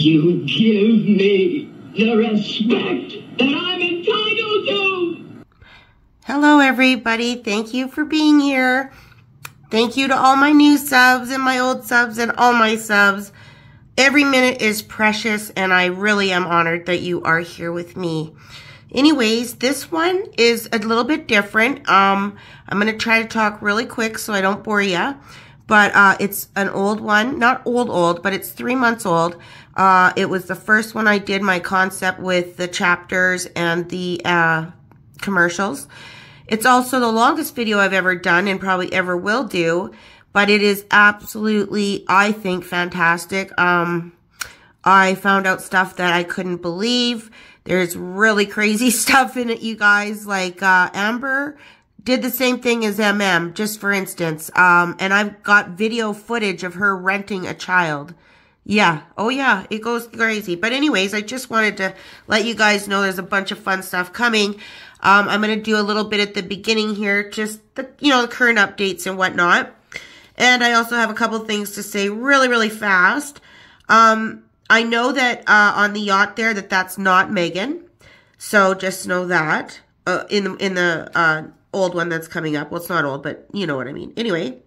you give me the respect that I'm entitled to? Hello, everybody. Thank you for being here. Thank you to all my new subs and my old subs and all my subs. Every minute is precious, and I really am honored that you are here with me. Anyways, this one is a little bit different. I'm going to try to talk really quick so I don't bore you. But it's an old one. Not old, but it's 3 months old. It was the first one I did my concept with the chapters and the commercials. It's also the longest video I've ever done and probably ever will do. But it is absolutely, I think, fantastic. I found out stuff that I couldn't believe. There's really crazy stuff in it, you guys. Like Amber did the same thing as just for instance. And I've got video footage of her renting a child. Yeah. Oh, yeah. It goes crazy. But anyways, I just wanted to let you guys know there's a bunch of fun stuff coming. I'm going to do a little bit at the beginning here, just the, the current updates and whatnot. And I also have a couple things to say really, really fast. I know that on the yacht there that's not Megan. So just know that in the old one that's coming up. Well, it's not old, but you know what I mean. Anyway,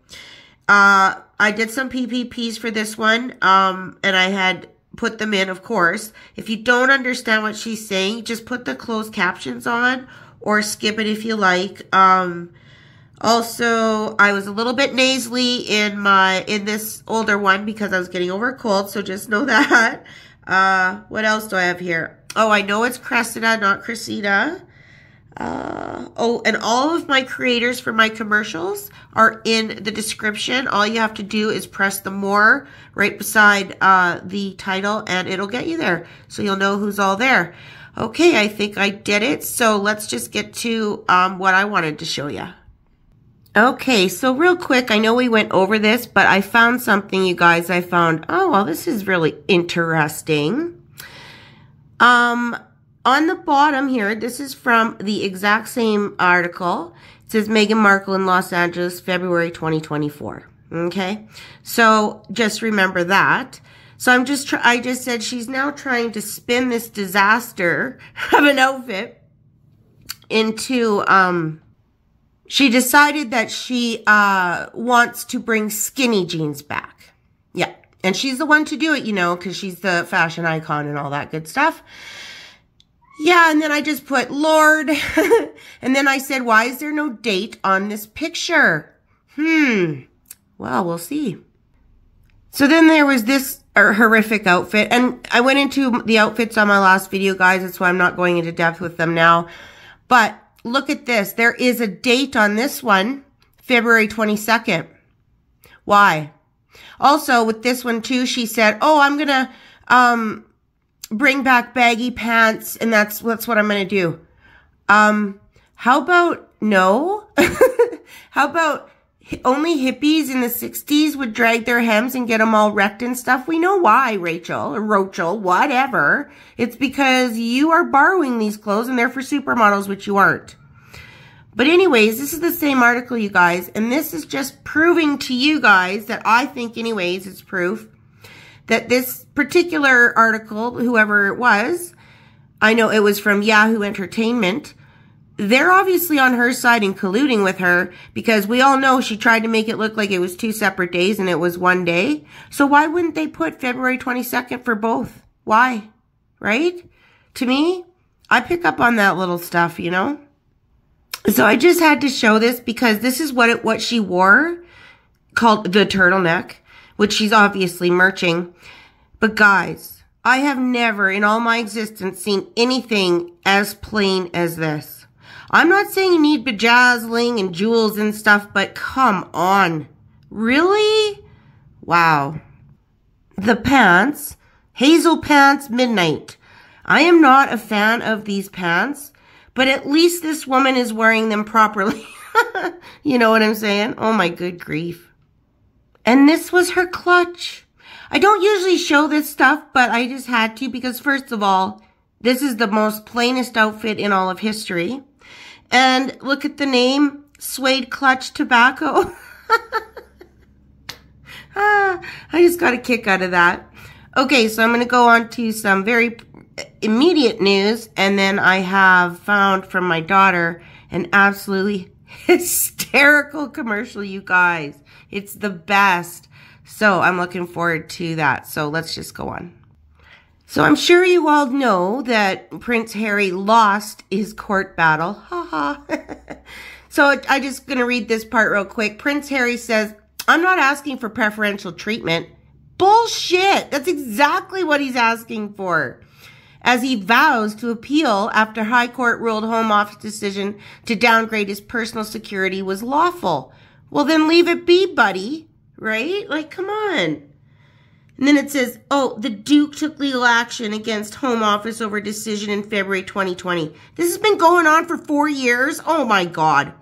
I did some PPPs for this one, and I had put them in, of course. If you don't understand what she's saying, just put the closed captions on or skip it if you like. Also, I was a little bit nasally in this older one because I was getting over a cold, so just know that. What else do I have here? Oh, I know it's Cressida, not Cressida. Oh, and all of my creators for my commercials are in the description. All you have to do is press the more right beside the title, and it'll get you there. So you'll know who's all there. Okay, I think I did it. So let's just get to what I wanted to show you. Okay, so real quick, I know we went over this, but I found something, you guys. I found, oh, well, this is really interesting. On the bottom here, this is from the exact same article. It says Meghan Markle in Los Angeles, February 2024. Okay, so just remember that. So I just said she's now trying to spin this disaster of an outfit into, she decided that she wants to bring skinny jeans back. Yeah. And she's the one to do it, because she's the fashion icon and all that good stuff. Yeah, and then I just put, Lord. And then I said, why is there no date on this picture? Well, we'll see. So then there was this horrific outfit. And I went into the outfits on my last video, guys. That's why I'm not going into depth with them now. But look at this. There is a date on this one, February 22nd. Why? Also, with this one, too, she said, oh, I'm going to bring back baggy pants, and that's what I'm going to do. How about no? How about only hippies in the 60s would drag their hems and get them all wrecked and stuff? We know why, Rachel, or Roachel, whatever. It's because you are borrowing these clothes and they're for supermodels, which you aren't. But anyways, this is the same article, you guys, and this is just proving to you guys that I think, anyways, it's proof that this particular article, whoever it was, I know it was from Yahoo Entertainment, they're obviously on her side and colluding with her because we all know she tried to make it look like it was 2 separate days and it was 1 day. So why wouldn't they put February 22nd for both? Why? Right? To me, I pick up on that little stuff, So I just had to show this because this is what she wore, called the turtleneck, which she's obviously merching. But guys, I have never in all my existence seen anything as plain as this. I'm not saying you need bedazzling and jewels and stuff, but come on. Really? Wow. The pants, Hazel Pants Midnight. I am not a fan of these pants, but at least this woman is wearing them properly. You know what I'm saying? Oh my good grief. And this was her clutch. I don't usually show this stuff, but I just had to because first of all, this is the most plainest outfit in all of history. And look at the name, Suede Clutch Tobacco. I just got a kick out of that. Okay, so I'm going to go on to some very immediate news, and then I have found from my daughter an absolutely hysterical commercial, you guys. It's the best. So I'm looking forward to that. So let's just go on. So I'm sure you all know that Prince Harry lost his court battle. Ha ha. So I'm just going to read this part real quick. Prince Harry says, "I'm not asking for preferential treatment." Bullshit. That's exactly what he's asking for. As he vows to appeal after High Court ruled Home Office decision to downgrade his personal security was lawful. Well, then leave it be, buddy. Right? Like, come on. And then it says, oh, the Duke took legal action against Home Office over decision in February 2020. This has been going on for 4 years. Oh, my God.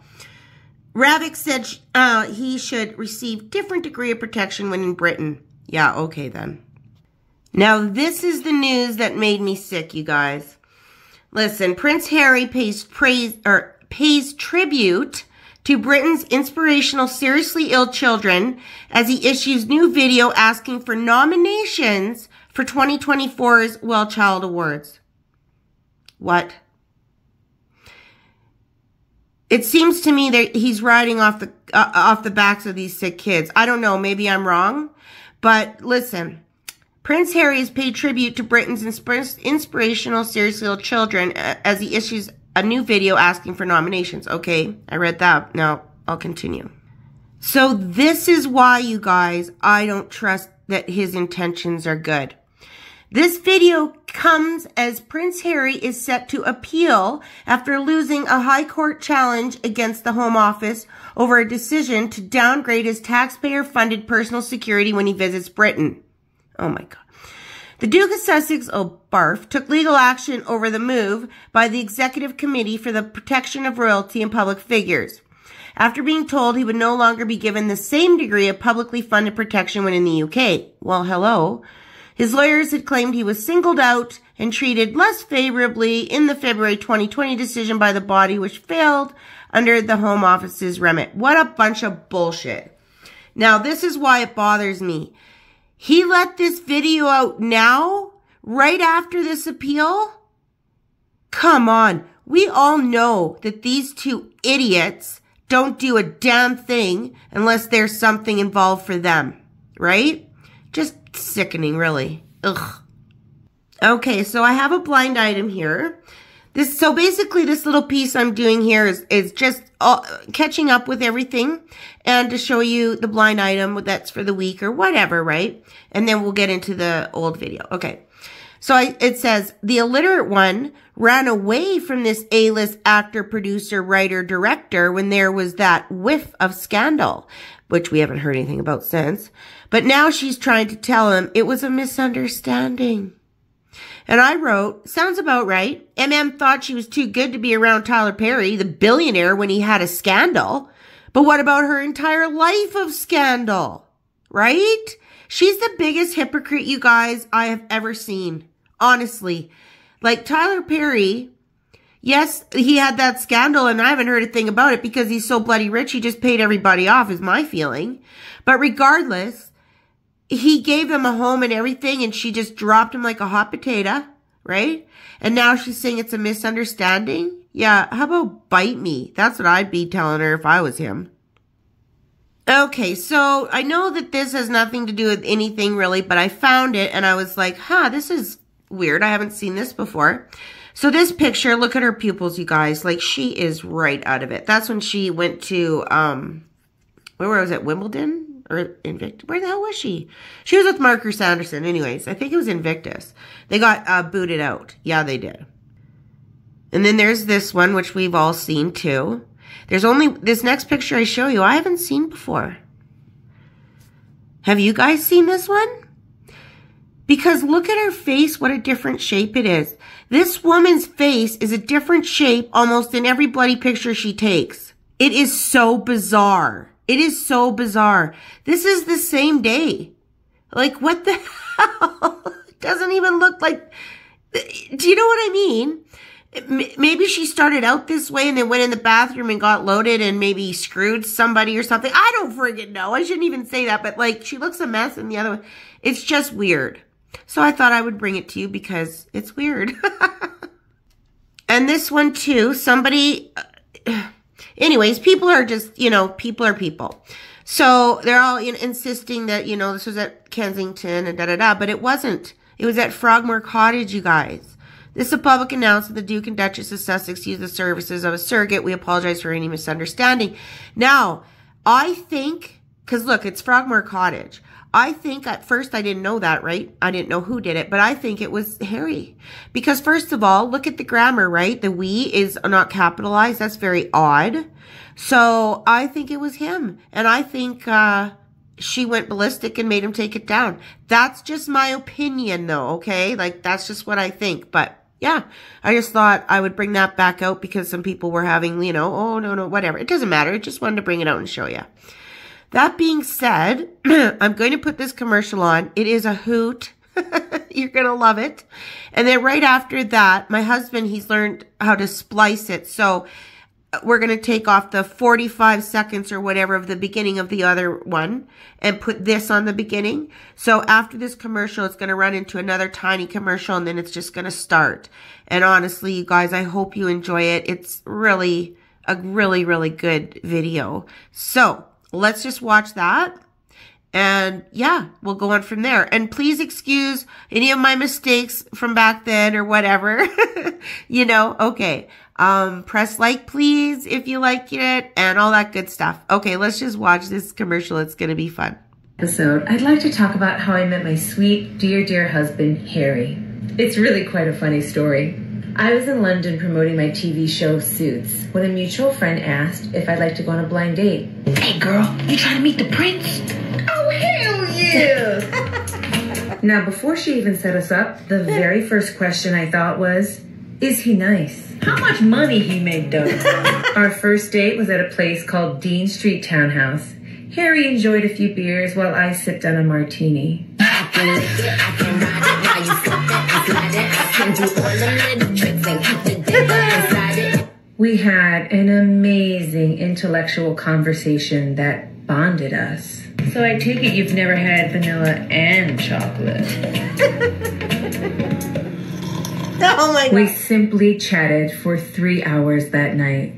Ravik said he should receive different degree of protection when in Britain. Yeah, okay then. Now, this is the news that made me sick, you guys. Listen, Prince Harry pays tribute to Britain's inspirational seriously ill children as he issues new video asking for nominations for 2024's Well Child Awards. What? It seems to me that he's riding off the backs of these sick kids. I don't know, maybe I'm wrong. But listen, Prince Harry has paid tribute to Britain's inspirational seriously ill children as he issues a new video asking for nominations. Okay, I read that. Now, I'll continue. So this is why, you guys, I don't trust that his intentions are good. This video comes as Prince Harry is set to appeal after losing a high court challenge against the Home Office over a decision to downgrade his taxpayer-funded personal security when he visits Britain. Oh my God. The Duke of Sussex, oh barf, took legal action over the move by the Executive Committee for the Protection of Royalty and Public Figures, after being told he would no longer be given the same degree of publicly funded protection when in the UK. Well, hello. His lawyers had claimed he was singled out and treated less favorably in the February 2020 decision by the body, which failed under the Home Office's remit. What a bunch of bullshit. Now, this is why it bothers me. He let this video out now, right after this appeal? Come on. We all know that these two idiots don't do a damn thing unless there's something involved for them, right? Just sickening, really. Ugh. Okay, so I have a blind item here. So basically this little piece I'm doing here is just catching up with everything and to show you the blind item that's for the week or whatever, right? And then we'll get into the old video. Okay. So it says, the illiterate one ran away from this A-list actor, producer, writer, director when there was that whiff of scandal, which we haven't heard anything about since. But now she's trying to tell him it was a misunderstanding. And I wrote, sounds about right. MM thought she was too good to be around Tyler Perry, the billionaire, when he had a scandal. But what about her entire life of scandal? Right? She's the biggest hypocrite, you guys, I have ever seen. Honestly. Like Tyler Perry, yes, he had that scandal and I haven't heard a thing about it because he's so bloody rich, he just paid everybody off, is my feeling. But regardless, he gave them a home and everything, and she just dropped him like a hot potato, right? And now she's saying it's a misunderstanding? Yeah, how about bite me? That's what I'd be telling her if I was him. Okay, so I know that this has nothing to do with anything really, but I found it and I was like, this is weird. I haven't seen this before. So this picture, look at her pupils, you guys. Like, she is right out of it. That's when she went to, where was it, Wimbledon? Or Invictus. Where the hell was she? She was with Marcus Anderson. Anyways, I think it was Invictus. They got booted out. Yeah, they did. And then there's this one, which we've all seen too. There's only this next picture I show you I haven't seen before. Have you guys seen this one? Because look at her face, what a different shape it is. This woman's face is a different shape almost in every bloody picture she takes. It is so bizarre. It is so bizarre. This is the same day. Like, what the hell? It doesn't even look like... Do you know what I mean? Maybe she started out this way and then went in the bathroom and got loaded and maybe screwed somebody or something. I don't friggin' know. I shouldn't even say that. But, like, she looks a mess in the other one. It's just weird. So I thought I would bring it to you because it's weird. And this one too, somebody, anyways, people are just, you know, people are people. So they're all insisting that, you know, this was at Kensington and da-da-da, but it wasn't. It was at Frogmore Cottage, you guys. This the public announced that the Duke and Duchess of Sussex used the services of a surrogate. We apologize for any misunderstanding. Now, I think, because look, it's Frogmore Cottage. I think at first I didn't know that, right? I didn't know who did it, but I think it was Harry. Because first of all, look at the grammar, right? The we is not capitalized. That's very odd. So I think it was him. And I think she went ballistic and made him take it down. That's just my opinion though, okay? Like that's just what I think. But yeah, I just thought I would bring that back out because some people were having, you know, oh no, whatever. It doesn't matter. I just wanted to bring it out and show you. That being said, I'm going to put this commercial on. It is a hoot. You're going to love it. And then right after that, my husband, he's learned how to splice it. So we're going to take off the 45 seconds or whatever of the beginning of the other one and put this on the beginning. So after this commercial, it's going to run into another tiny commercial and then it's just going to start. And honestly, you guys, I hope you enjoy it. It's really a really good video. So let's just watch that. And yeah, we'll go on from there. And please excuse any of my mistakes from back then or whatever. You know, okay. Press like, please, if you like it and all that good stuff. Okay, let's just watch this commercial. It's going to be fun. Episode, I'd like to talk about how I met my sweet, dear husband, Harry. It's really quite a funny story. I was in London promoting my TV show Suits when a mutual friend asked if I'd like to go on a blind date. Hey girl, you trying to meet the prince? Oh hell yeah! Now before she even set us up, the very first question I thought was, is he nice? How much money he made though? Our first date was at a place called Dean Street Townhouse. Harry enjoyed a few beers while I sipped on a martini. We had an amazing intellectual conversation that bonded us. So I take it you've never had vanilla and chocolate. Oh my God. We simply chatted for 3 hours that night.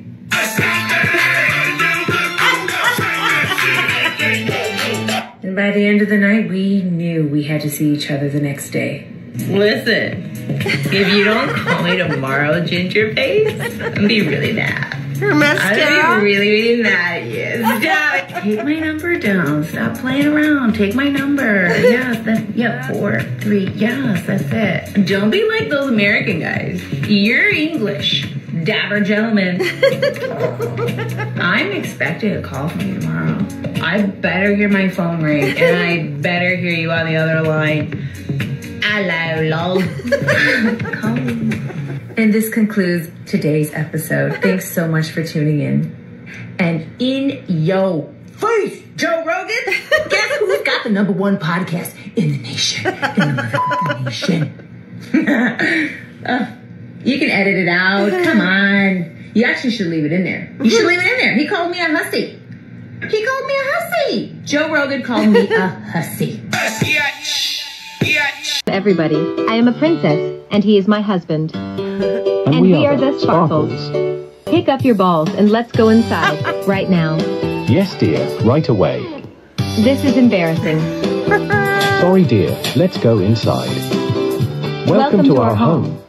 And by the end of the night, we knew we had to see each other the next day. Listen, if you don't call me tomorrow, ginger face, I'll be really mad. Her mascara? I'll be really mad at you. Stop. Take my number down. Stop playing around. Take my number. Yes, 4, 3. Yes, that's it. Don't be like those American guys. You're English. Dapper gentleman. I'm expecting a call from you tomorrow. I better hear my phone ring, and I better hear you on the other line. Hello, lol. And this concludes today's episode. Thanks so much for tuning in. And in yo face, Joe Rogan, guess who's got the #1 podcast in the nation? In the motherfucking nation. You can edit it out. Come on. You actually should leave it in there. You should leave it in there. He called me a hussy. He called me a hussy. Joe Rogan called me a hussy. Everybody, I am a princess, and he is my husband. And we are the Sparkles. Pick up your balls and let's go inside, right now. Yes, dear, right away. This is embarrassing. Sorry, dear, let's go inside. Welcome to our home.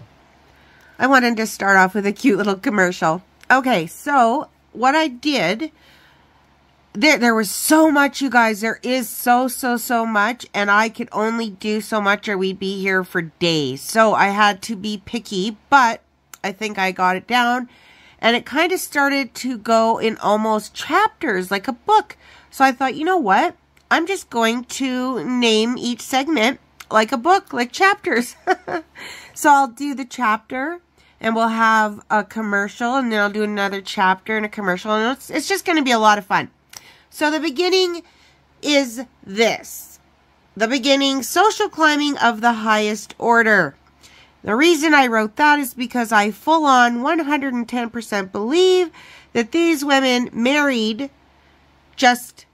I wanted to start off with a cute little commercial. Okay, so what I did, there was so much, you guys. There is so much, and I could only do so much or we'd be here for days. So I had to be picky, but I think I got it down. And it kind of started to go in almost chapters, like a book. So I thought, you know what? I'm just going to name each segment like a book, like chapters. So I'll do the chapter, and we'll have a commercial, and then I'll do another chapter and a commercial. And it's just going to be a lot of fun. So the beginning is this. The beginning, social climbing of the highest order. The reason I wrote that is because I full on 110% believe that these women married just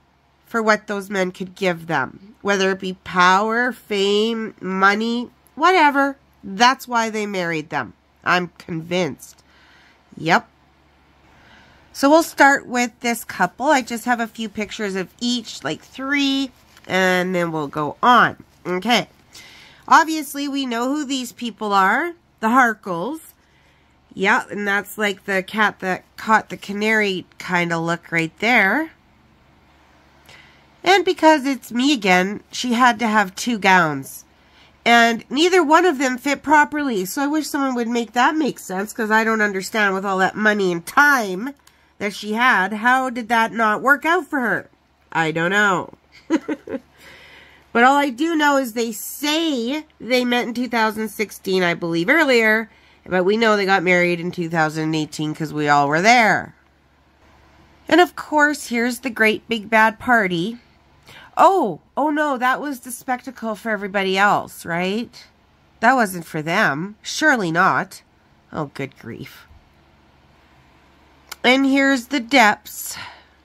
for what those men could give them. Whether it be power, fame, money, whatever. That's why they married them. I'm convinced. Yep. So we'll start with this couple. I just have a few pictures of each, like 3, and then we'll go on. Okay. Obviously, we know who these people are. The Harkles. Yeah, and that's like the cat that caught the canary kind of look right there. And because it's me again, she had to have 2 gowns. And neither one of them fit properly. So I wish someone would make that make sense, because I don't understand with all that money and time that she had. How did that not work out for her? I don't know. But all I do know is they say they met in 2016, I believe, earlier. But we know they got married in 2018 because we all were there. And of course, here's the great big bad party. Oh no, that was the spectacle for everybody else, right? That wasn't for them. Surely not. Oh, good grief. And here's the Depps.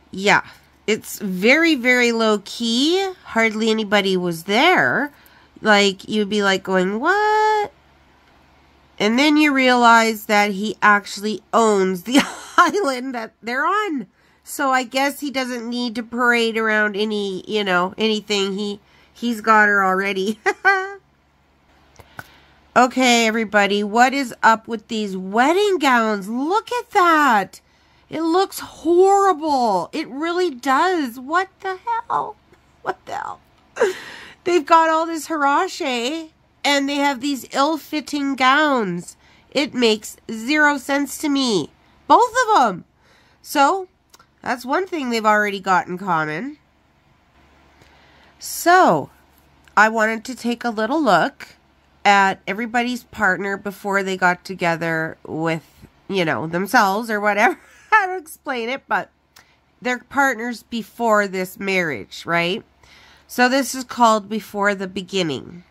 Yeah, it's very, very low key. Hardly anybody was there. Like, you'd be like going, what? And then you realize that he actually owns the island that they're on. So I guess he doesn't need to parade around any, anything. He's got her already. Okay, everybody, what is up with these wedding gowns? Look at that. It looks horrible. It really does. What the hell? What the hell? They've got all this harache, and they have these ill-fitting gowns. It makes 0 sense to me. Both of them. So, that's one thing they've already got in common. So, I wanted to take a little look at everybody's partner before they got together with, themselves or whatever. I don't explain it, but they're partners before this marriage, right? So this is called Before the Beginning.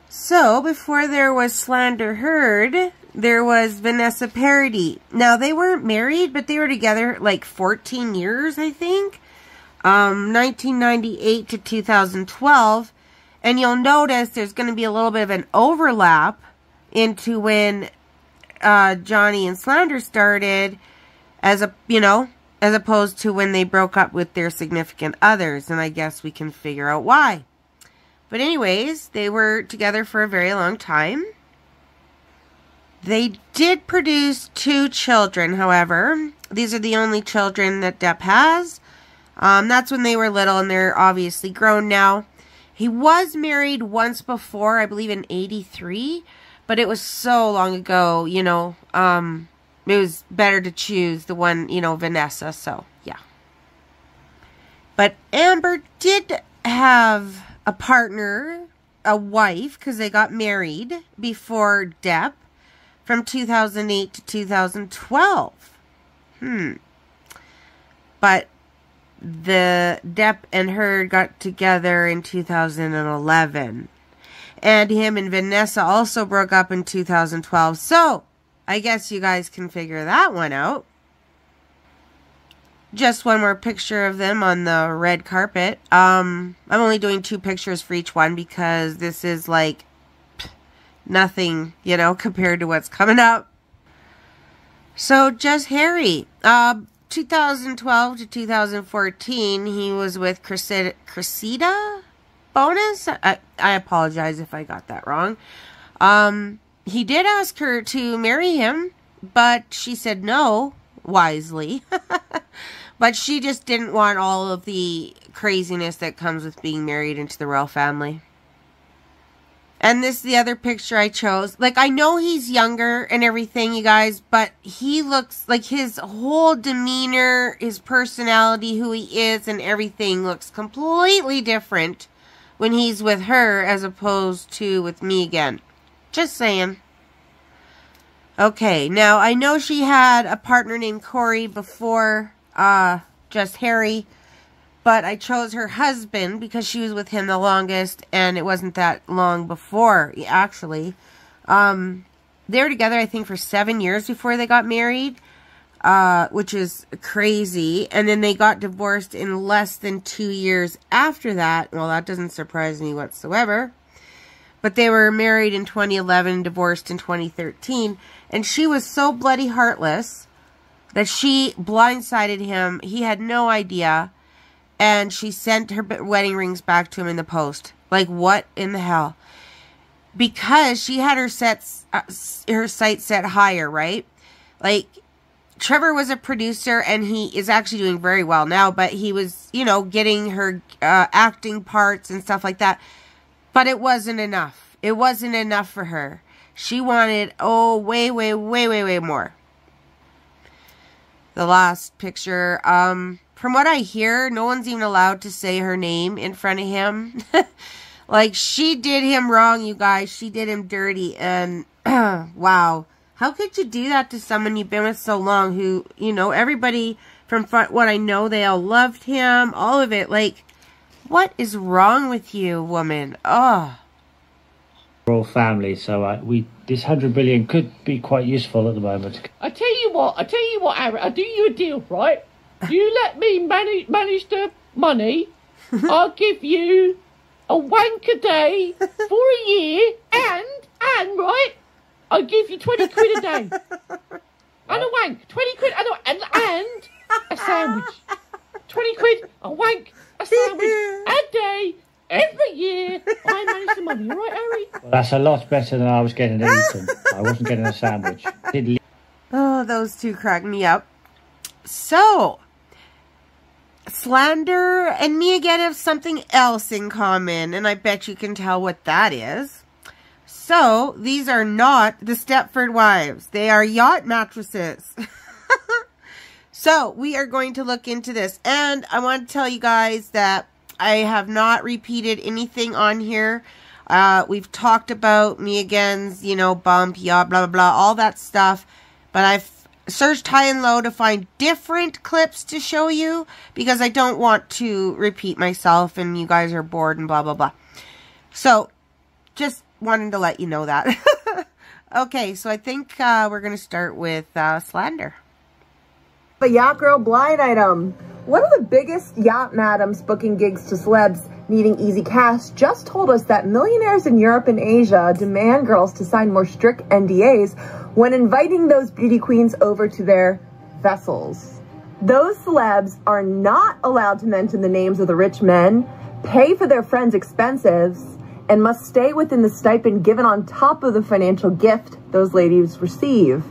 So, before there was Slander&Heard, there was Vanessa Parody. Now, they weren't married, but they were together like 14 years, I think. 1998 to 2012. And you'll notice there's going to be a little bit of an overlap into when Johnny and Slander started, as opposed to when they broke up with their significant others. And I guess we can figure out why. But anyways, they were together for a very long time. They did produce 2 children, however. These are the only children that Depp has. That's when they were little, and they're obviously grown now. He was married once before, I believe in 83, but it was so long ago, it was better to choose the one, Vanessa, so, yeah. But Amber did have a partner, a wife, because they got married before Depp from 2008 to 2012. But the Depp and Heard got together in 2011. And him and Vanessa also broke up in 2012. So, I guess you guys can figure that one out. Just one more picture of them on the red carpet. I'm only doing 2 pictures for each one because this is like nothing, compared to what's coming up. So, just Harry. 2012 to 2014, he was with Cressida Bonus. I apologize if I got that wrong. He did ask her to marry him, but she said no, wisely. But she just didn't want all of the craziness that comes with being married into the royal family. And this is the other picture I chose. Like, I know he's younger and everything, you guys, but he looks like his whole demeanor, his personality, who he is, and everything looks completely different when he's with her as opposed to with me again. Just saying. Okay, now I know she had a partner named Corey before just Harry. But I chose her husband because she was with him the longest, and it wasn't that long before, actually. They were together, I think, for 7 years before they got married. which is crazy. And then they got divorced in less than 2 years after that. Well, that doesn't surprise me whatsoever. But they were married in 2011 and divorced in 2013. And she was so bloody heartless that she blindsided him. He had no idea. And she sent her wedding rings back to him in the post. Like, what in the hell? Because she had her sights set higher, right? Like, Trevor was a producer, and he is actually doing very well now. But he was, you know, getting her acting parts and stuff like that. But it wasn't enough. It wasn't enough for her. She wanted, oh, way more. The last picture, from what I hear, no one's even allowed to say her name in front of him. Like, she did him wrong, you guys. She did him dirty. And, wow. How could you do that to someone you've been with so long who, you know, everybody from what I know, they all loved him. All of it. Like, what is wrong with you, woman? Oh. Royal family, so this 100 billion could be quite useful at the moment. I tell you what, Aaron, I'll do you a deal, right? You let me manage the money, I'll give you a wank a day for a year, and right, I'll give you 20 quid a day. And a wank, 20 quid, and a sandwich. 20 quid, a wank, a sandwich, a day, every year. I manage the money, all right, Harry? Well, that's a lot better than I was getting at Eton. I wasn't getting a sandwich. Oh, those two cracked me up. So, Slander and me again have something else in common, and I bet you can tell what that is. So, these are not the Stepford wives. They are yacht mattresses. So, we are going to look into this. And I want to tell you guys that I have not repeated anything on here. We've talked about me again's, you know, bump, yacht, blah, blah, blah, all that stuff. But I've searched high and low to find different clips to show you, because I don't want to repeat myself and you guys are bored and blah, blah, blah. So, just wanted to let you know that. Okay, so I think we're going to start with Slander. The Yacht Girl blind item. One of the biggest yacht madams booking gigs to celebs needing easy cash just told us that millionaires in Europe and Asia demand girls to sign more strict NDAs when inviting those beauty queens over to their vessels. Those celebs are not allowed to mention the names of the rich men, pay for their friends' expenses, and must stay within the stipend given on top of the financial gift those ladies receive.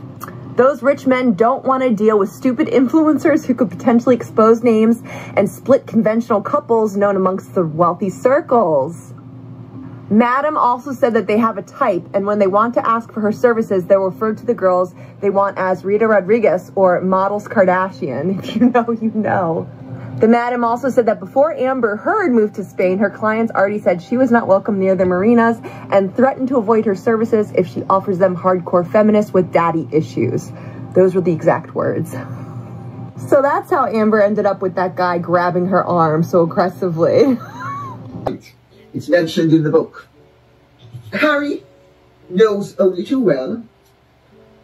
Those rich men don't want to deal with stupid influencers who could potentially expose names and split conventional couples known amongst the wealthy circles. Madam also said that they have a type, and when they want to ask for her services, they'll refer to the girls they want as Rita Rodriguez or Models Kardashian. If you know, you know. The madam also said that before Amber Heard moved to Spain, her clients already said she was not welcome near the marinas and threatened to avoid her services if she offers them hardcore feminists with daddy issues. Those were the exact words. So that's how Amber ended up with that guy grabbing her arm so aggressively. It's mentioned in the book. Harry knows only too well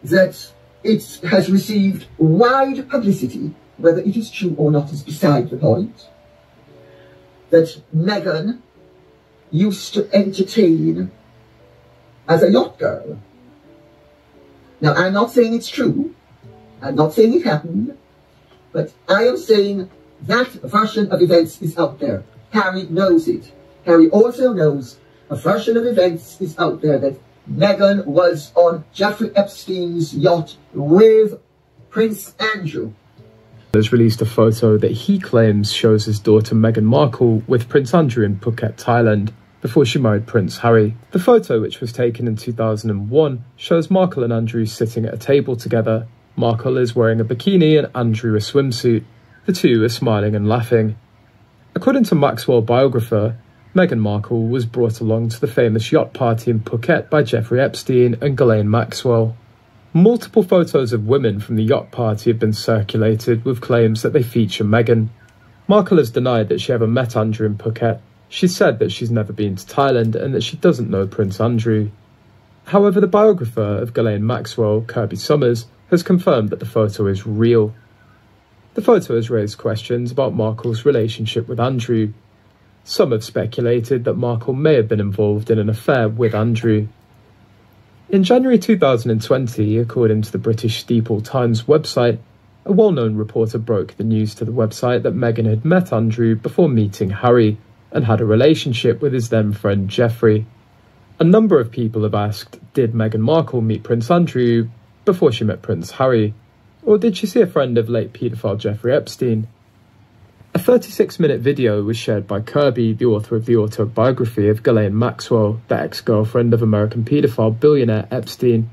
that it has received wide publicity. Whether it is true or not is beside the point. That Meghan used to entertain as a yacht girl. Now, I'm not saying it's true. I'm not saying it happened. But I am saying that version of events is out there. Harry knows it. Harry also knows a version of events is out there that Meghan was on Jeffrey Epstein's yacht with Prince Andrew. Has released a photo that he claims shows his daughter Meghan Markle with Prince Andrew in Phuket, Thailand, before she married Prince Harry. The photo, which was taken in 2001, shows Markle and Andrew sitting at a table together. Markle is wearing a bikini and Andrew a swimsuit. The two are smiling and laughing. According to Maxwell biographer, Meghan Markle was brought along to the famous yacht party in Phuket by Jeffrey Epstein and Ghislaine Maxwell. Multiple photos of women from the yacht party have been circulated with claims that they feature Meghan. Markle has denied that she ever met Andrew in Phuket. She said that she's never been to Thailand and that she doesn't know Prince Andrew. However, the biographer of Ghislaine Maxwell, Kirby Summers, has confirmed that the photo is real. The photo has raised questions about Markle's relationship with Andrew. Some have speculated that Markle may have been involved in an affair with Andrew. In January 2020, according to the British Steeple Times website, a well-known reporter broke the news to the website that Meghan had met Andrew before meeting Harry and had a relationship with his then friend Jeffrey. A number of people have asked, did Meghan Markle meet Prince Andrew before she met Prince Harry? Or did she see a friend of late paedophile Jeffrey Epstein? A 36-minute video was shared by Kirby, the author of the autobiography of Ghislaine Maxwell, the ex-girlfriend of American paedophile billionaire Epstein,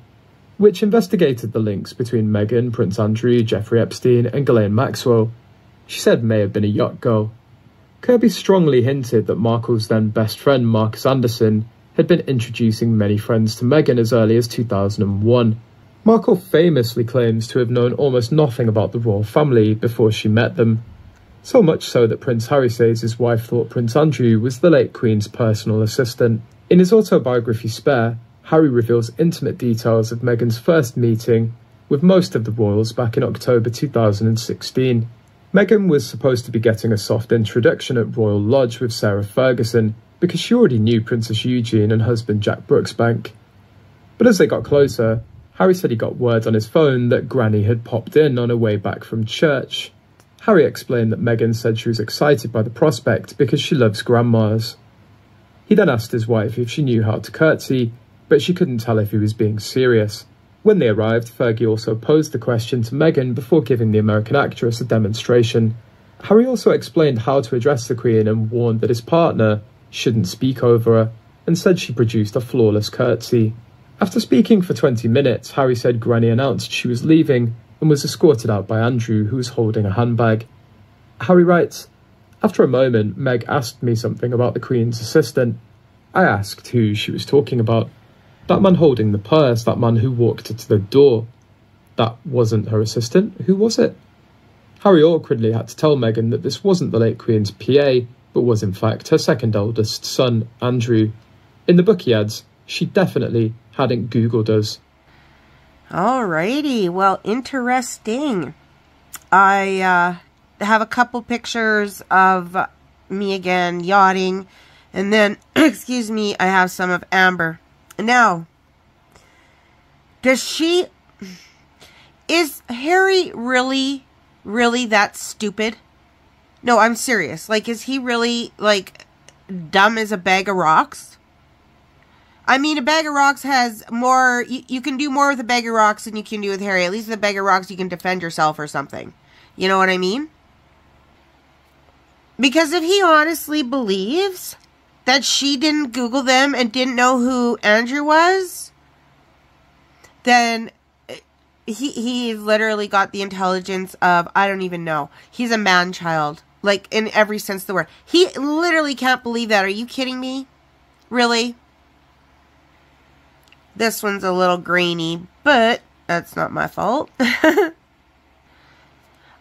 which investigated the links between Meghan, Prince Andrew, Jeffrey Epstein and Ghislaine Maxwell. She said may have been a yacht girl. Kirby strongly hinted that Markle's then best friend Marcus Anderson had been introducing many friends to Meghan as early as 2001. Markle famously claims to have known almost nothing about the royal family before she met them. So much so that Prince Harry says his wife thought Prince Andrew was the late Queen's personal assistant. In his autobiography Spare, Harry reveals intimate details of Meghan's first meeting with most of the royals back in October 2016. Meghan was supposed to be getting a soft introduction at Royal Lodge with Sarah Ferguson because she already knew Princess Eugene and husband Jack Brooksbank. But as they got closer, Harry said he got word on his phone that Granny had popped in on her way back from church. Harry explained that Meghan said she was excited by the prospect because she loves grandmas. He then asked his wife if she knew how to curtsy, but she couldn't tell if he was being serious. When they arrived, Fergie also posed the question to Meghan before giving the American actress a demonstration. Harry also explained how to address the Queen and warned that his partner shouldn't speak over her, and said she produced a flawless curtsy. After speaking for 20 minutes, Harry said Granny announced she was leaving and was escorted out by Andrew, who was holding a handbag. Harry writes, after a moment, Meg asked me something about the Queen's assistant. I asked who she was talking about. That man holding the purse, that man who walked her to the door. That wasn't her assistant. Who was it? Harry awkwardly had to tell Meghan that this wasn't the late Queen's PA, but was in fact her second eldest son, Andrew. In the book he adds, she definitely hadn't Googled us. Alrighty, well, interesting. I have a couple pictures of me again yachting, and then, excuse me, I have some of Amber. Now, is Harry really that stupid? No, I'm serious. Like, is he really, like, dumb as a bag of rocks? I mean, a bag of rocks has more... You can do more with a bag of rocks than you can do with Harry. At least with a bag of rocks, you can defend yourself or something. You know what I mean? Because if he honestly believes that she didn't Google them and didn't know who Andrew was, then he literally got the intelligence of, I don't even know. He's a man-child. Like, in every sense of the word. He literally can't believe that. Are you kidding me? Really? This one's a little grainy, but that's not my fault.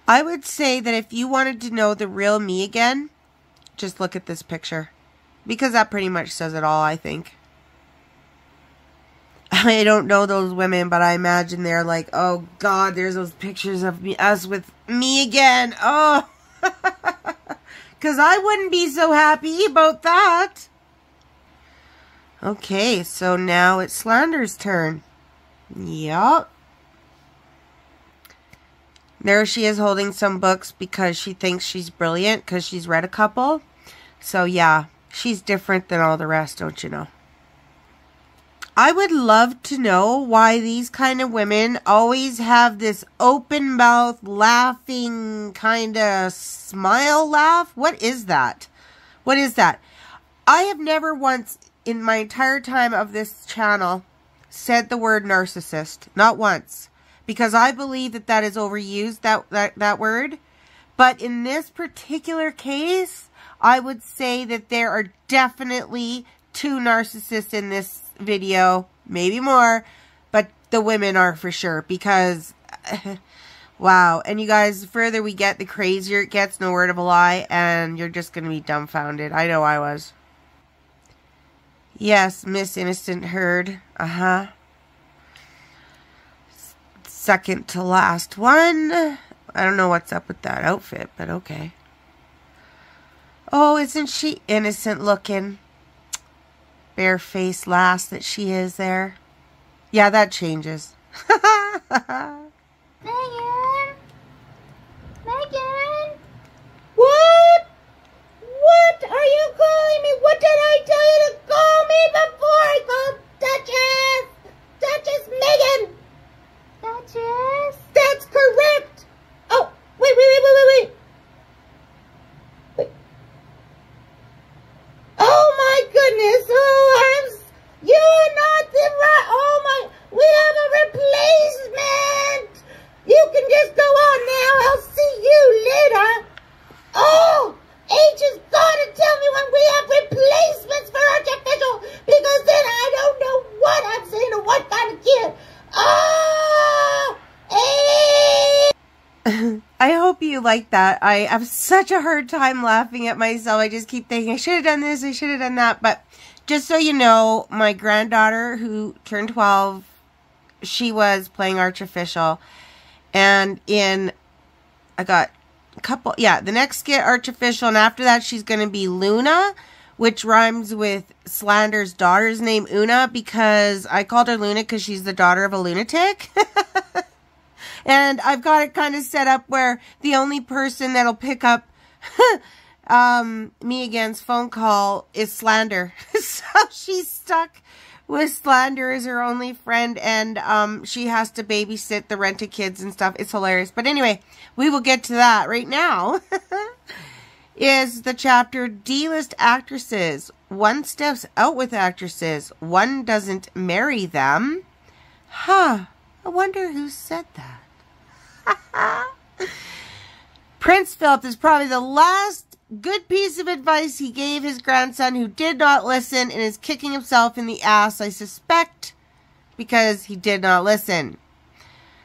I would say that if you wanted to know the real me again, just look at this picture. Because that pretty much says it all, I think. I don't know those women, but I imagine they're like, oh God, there's those pictures of us with me again. Oh, because I wouldn't be so happy about that. Okay, so now it's Slander's turn. Yup. There she is holding some books because she thinks she's brilliant because she's read a couple. So yeah, she's different than all the rest, don't you know? I would love to know why these kind of women always have this open mouth, laughing kind of smile laugh. What is that? What is that? I have never once in my entire time of this channel said the word narcissist. Not once. Because I believe that that is overused, that word. But in this particular case, I would say that there are definitely two narcissists in this video. Maybe more. But the women are for sure. Because, wow. And you guys, the further we get, the crazier it gets. No word of a lie. And you're just going to be dumbfounded. I know I was. Yes, Miss Innocent Heard. second to last one. I don't know what's up with that outfit, but okay. Oh, isn't she innocent looking? Bare-faced lass that she is there. Yeah, that changes. Megan? Megan? What? What are you calling me? What did I tell you to call me before I called Duchess? Duchess Megan. Duchess? That's correct. Oh, wait. Oh my goodness. You're not the right. Oh my. We have a replacement. You can just go on now. I'll see you later. Oh, H has got to tell me when we have replacements for artificial, because then I don't know what I'm saying or what kind of kid. Oh, H. I hope you like that. I have such a hard time laughing at myself. I just keep thinking, I should have done this, I should have done that. But just so you know, my granddaughter, who turned 12, she was playing artificial. And I got a couple, the next skit, artificial, and after that she's going to be Luna, which rhymes with Slander's daughter's name, Una, because I called her Luna because she's the daughter of a lunatic. And I've got it kind of set up where the only person that'll pick up me again's phone call is Slander. So she's stuck with Slander as her only friend, and she has to babysit the rented kids and stuff. It's hilarious. But anyway, we will get to that right now. Is the chapter D-list actresses. One steps out with actresses. One doesn't marry them. Huh. I wonder who said that. Prince Philip is probably the last good piece of advice he gave his grandson, who did not listen and is kicking himself in the ass, I suspect, because he did not listen.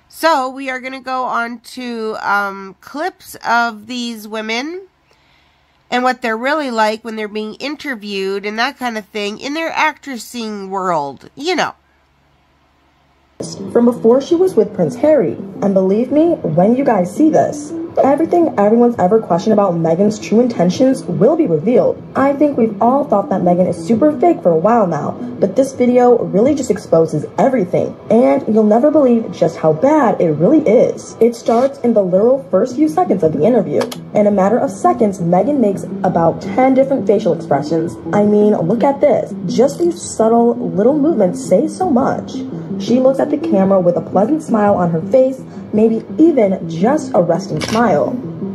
So we are going to go on to clips of these women and what they're really like when they're being interviewed and that kind of thing in their actressing world, you know. From before she was with Prince Harry. And believe me, when you guys see this, everything everyone's ever questioned about Meghan's true intentions will be revealed. I think we've all thought that Meghan is super fake for a while now, but this video really just exposes everything, and you'll never believe just how bad it really is. It starts in the literal first few seconds of the interview. In a matter of seconds, Meghan makes about 10 different facial expressions. I mean, look at this. Just these subtle little movements say so much. She looks at the camera with a pleasant smile on her face, maybe even just a resting smile.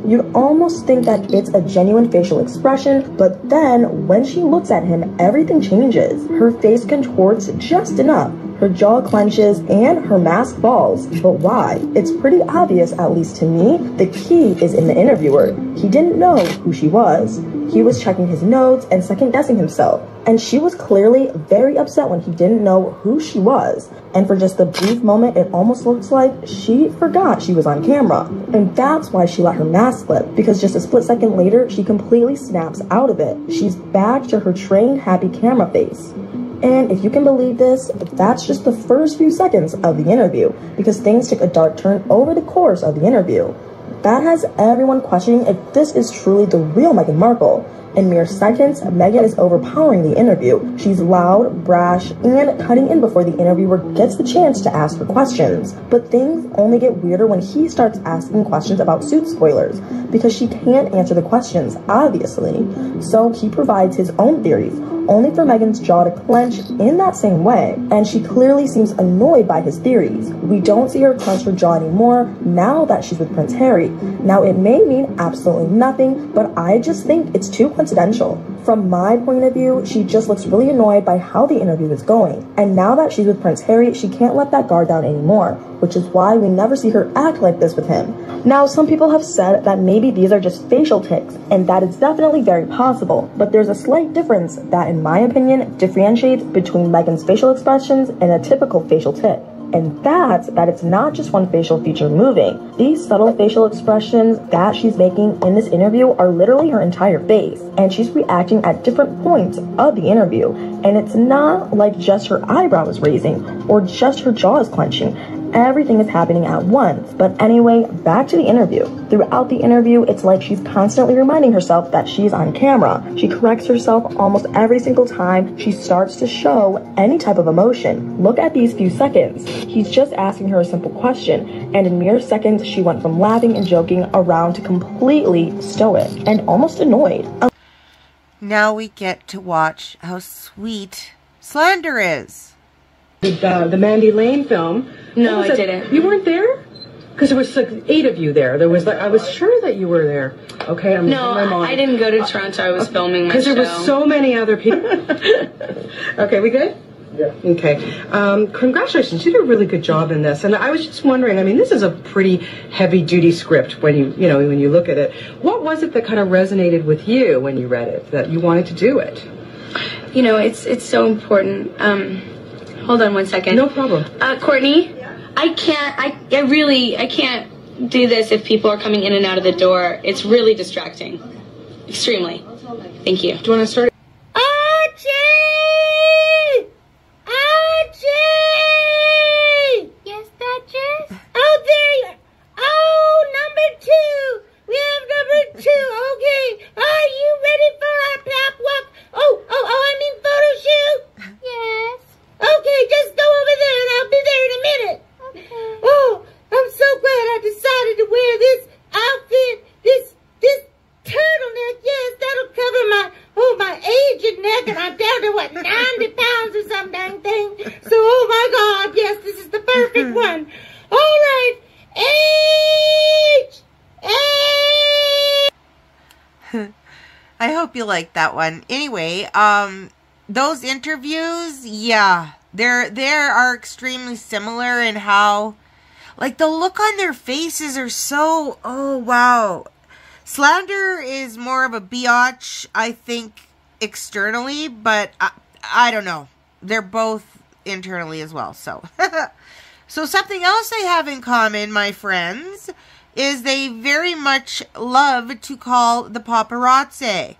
You'd almost think that it's a genuine facial expression, but then when she looks at him, everything changes. Her face contorts just enough. Her jaw clenches and her mask falls. But why? It's pretty obvious, at least to me. The key is in the interviewer. He didn't know who she was. He was checking his notes and second-guessing himself. And she was clearly very upset when he didn't know who she was. And for just a brief moment, it almost looks like she forgot she was on camera. And that's why she let her mask slip, because just a split second later, she completely snaps out of it. She's back to her trained, happy camera face. And if you can believe this, that's just the first few seconds of the interview, because things took a dark turn over the course of the interview. That has everyone questioning if this is truly the real Meghan Markle. In mere seconds, Meghan is overpowering the interview. She's loud, brash, and cutting in before the interviewer gets the chance to ask her questions. But things only get weirder when he starts asking questions about suit spoilers, because she can't answer the questions, obviously. So he provides his own theories, only for Meghan's jaw to clench in that same way, and she clearly seems annoyed by his theories. We don't see her clench her jaw anymore now that she's with Prince Harry. Now, it may mean absolutely nothing, but I just think it's too coincidental. From my point of view, she just looks really annoyed by how the interview is going. And now that she's with Prince Harry, she can't let that guard down anymore, which is why we never see her act like this with him. Now, some people have said that maybe these are just facial tics, and that is definitely very possible, but there's a slight difference that, in my opinion, differentiates between Meghan's facial expressions and a typical facial tic. And that's that it's not just one facial feature moving. These subtle facial expressions that she's making in this interview are literally her entire face, and she's reacting at different points of the interview. And it's not like just her eyebrow is raising or just her jaw is clenching. Everything is happening at once. But anyway, back to the interview. Throughout the interview, it's like she's constantly reminding herself that she's on camera. She corrects herself almost every single time she starts to show any type of emotion. Look at these few seconds. He's just asking her a simple question, and in mere seconds, she went from laughing and joking around to completely stoic and almost annoyed. Now we get to watch how sweet Slander is. The Mandy Lane film. No, I didn't. You weren't there? Because there was like 8 of you there. There was like, I was sure that you were there. Okay, I'm no, my mom. I didn't go to Toronto. I was filming my show. Because there were so many other people. Okay, we good? Yeah. Okay. Congratulations. You did a really good job in this. And I was just wondering, I mean, this is a pretty heavy-duty script when you look at it. What was it that kind of resonated with you when you read it, that you wanted to do it? You know, it's so important. Hold on one second. No problem. Courtney, I can't do this if people are coming in and out of the door. It's really distracting. Extremely. Thank you. Do you want to start? Archie! Archie! Yes, Duchess? Oh, there you are. Oh, number 2. We have number 2. Okay. Are you ready for our pap walk? I mean photo shoot? Yes. Okay, just go over there and I'll be there in a minute. Okay. Oh, I'm so glad I decided to wear this outfit, this turtleneck. Yes, that'll cover my aged neck, and I'm down to 90 pounds or some dang thing. So, oh my God, yes, this is the perfect one. All right, I hope you like that one. Anyway, those interviews, yeah, they are extremely similar in how, like, the look on their faces are so, oh, wow. Slander is more of a biatch, I think, externally, but I don't know. They're both internally as well, so. So something else they have in common, my friends, is they very much love to call the paparazzi.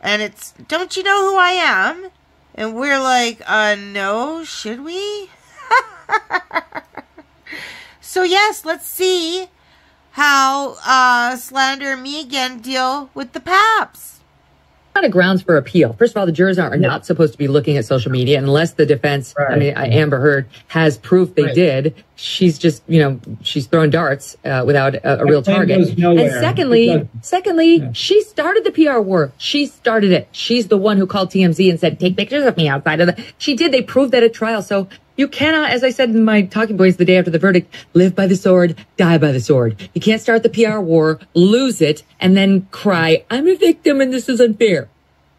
And it's, don't you know who I am? And we're like, no, should we? So yes, let's see how Slander and me again deal with the paps. A lot of grounds for appeal. First of all, the jurors are not supposed to be looking at social media unless the defense, I mean, Amber Heard, has proof they did. She's just, she's throwing darts without a real target. And secondly, she started the PR war. She started it. She's the one who called TMZ and said, take pictures of me outside of the... She did. They proved that at trial. So you cannot, as I said in my talking points the day after the verdict, live by the sword, die by the sword. You can't start the PR war, lose it, and then cry, I'm a victim and this is unfair.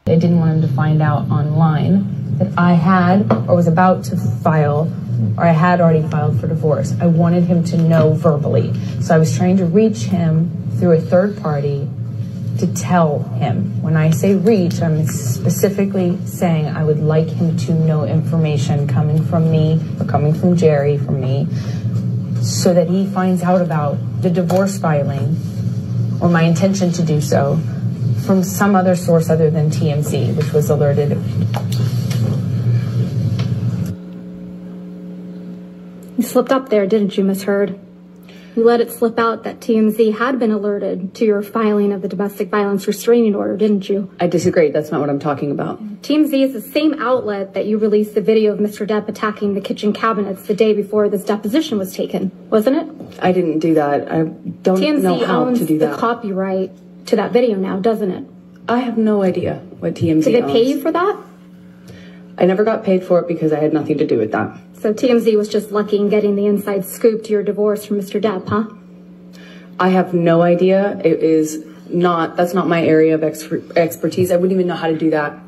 I didn't want him to find out online that I had or was about to file, or I had already filed for divorce. I wanted him to know verbally. So I was trying to reach him through a third party to tell him. When I say reach, I'm specifically saying I would like him to know information coming from me, or coming from Jerry, from me, so that he finds out about the divorce filing, or my intention to do so, from some other source other than TMZ, which was alerted. You slipped up there, didn't you, Miss Heard? You let it slip out that TMZ had been alerted to your filing of the domestic violence restraining order, didn't you? I disagree. That's not what I'm talking about. TMZ is the same outlet that you released the video of Mr. Depp attacking the kitchen cabinets the day before this deposition was taken, wasn't it? I didn't do that. I don't know how to do that. TMZ owns the copyright to that video now, doesn't it? I have no idea what TMZ owns. Did they pay you for that? I never got paid for it because I had nothing to do with that. So TMZ was just lucky in getting the inside scoop to your divorce from Mr. Depp, huh? I have no idea. That's not my area of expertise. I wouldn't even know how to do that.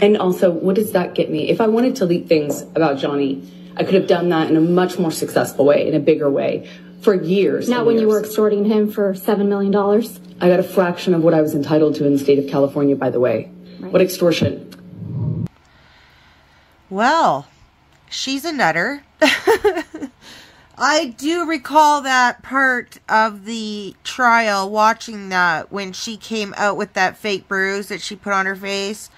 And also, what does that get me? If I wanted to leak things about Johnny, I could have done that in a much more successful way, in a bigger way, for years. Not when you were extorting him for $7 million. I got a fraction of what I was entitled to in the state of California, by the way. Right. What extortion? Well, she's a nutter. I do recall that part of the trial, watching that when she came out with that fake bruise that she put on her face.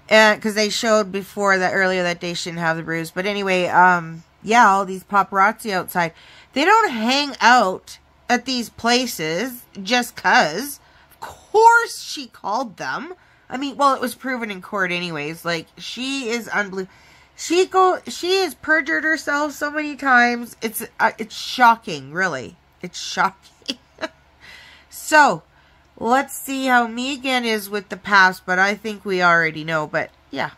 Because they showed before that earlier that day she didn't have the bruise. But anyway, yeah, all these paparazzi outside. They don't hang out at these places just 'cause. Of course she called them. I mean, well, it was proven in court anyways. Like, she is unbelievable. She has perjured herself so many times. It's shocking, really. It's shocking. So, let's see how Megan is with the past, but I think we already know, but yeah.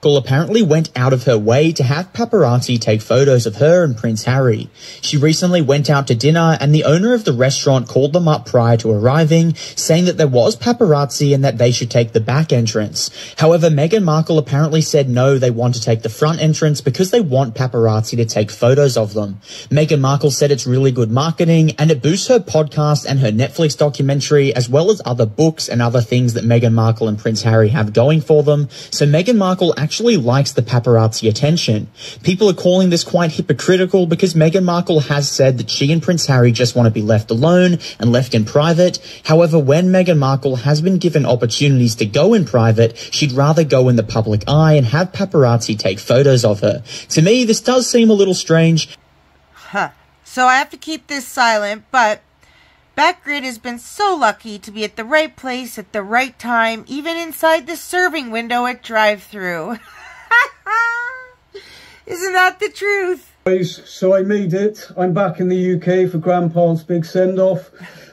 Apparently went out of her way to have paparazzi take photos of her and Prince Harry. She recently went out to dinner and the owner of the restaurant called them up prior to arriving, saying that there was paparazzi and that they should take the back entrance. However, Meghan Markle apparently said no, they want to take the front entrance because they want paparazzi to take photos of them. Meghan Markle said it's really good marketing and it boosts her podcast and her Netflix documentary, as well as other books and other things that Meghan Markle and Prince Harry have going for them. So Meghan Markle actually likes the paparazzi attention. People are calling this quite hypocritical because Meghan Markle has said that she and Prince Harry just want to be left alone and left in private. However, when Meghan Markle has been given opportunities to go in private, she'd rather go in the public eye and have paparazzi take photos of her. To me, this does seem a little strange. Huh. So I have to keep this silent, but Backgrid has been so lucky to be at the right place at the right time, even inside the serving window at drive-thru. Isn't that the truth? So I made it. I'm back in the UK for Grandpa's big send-off.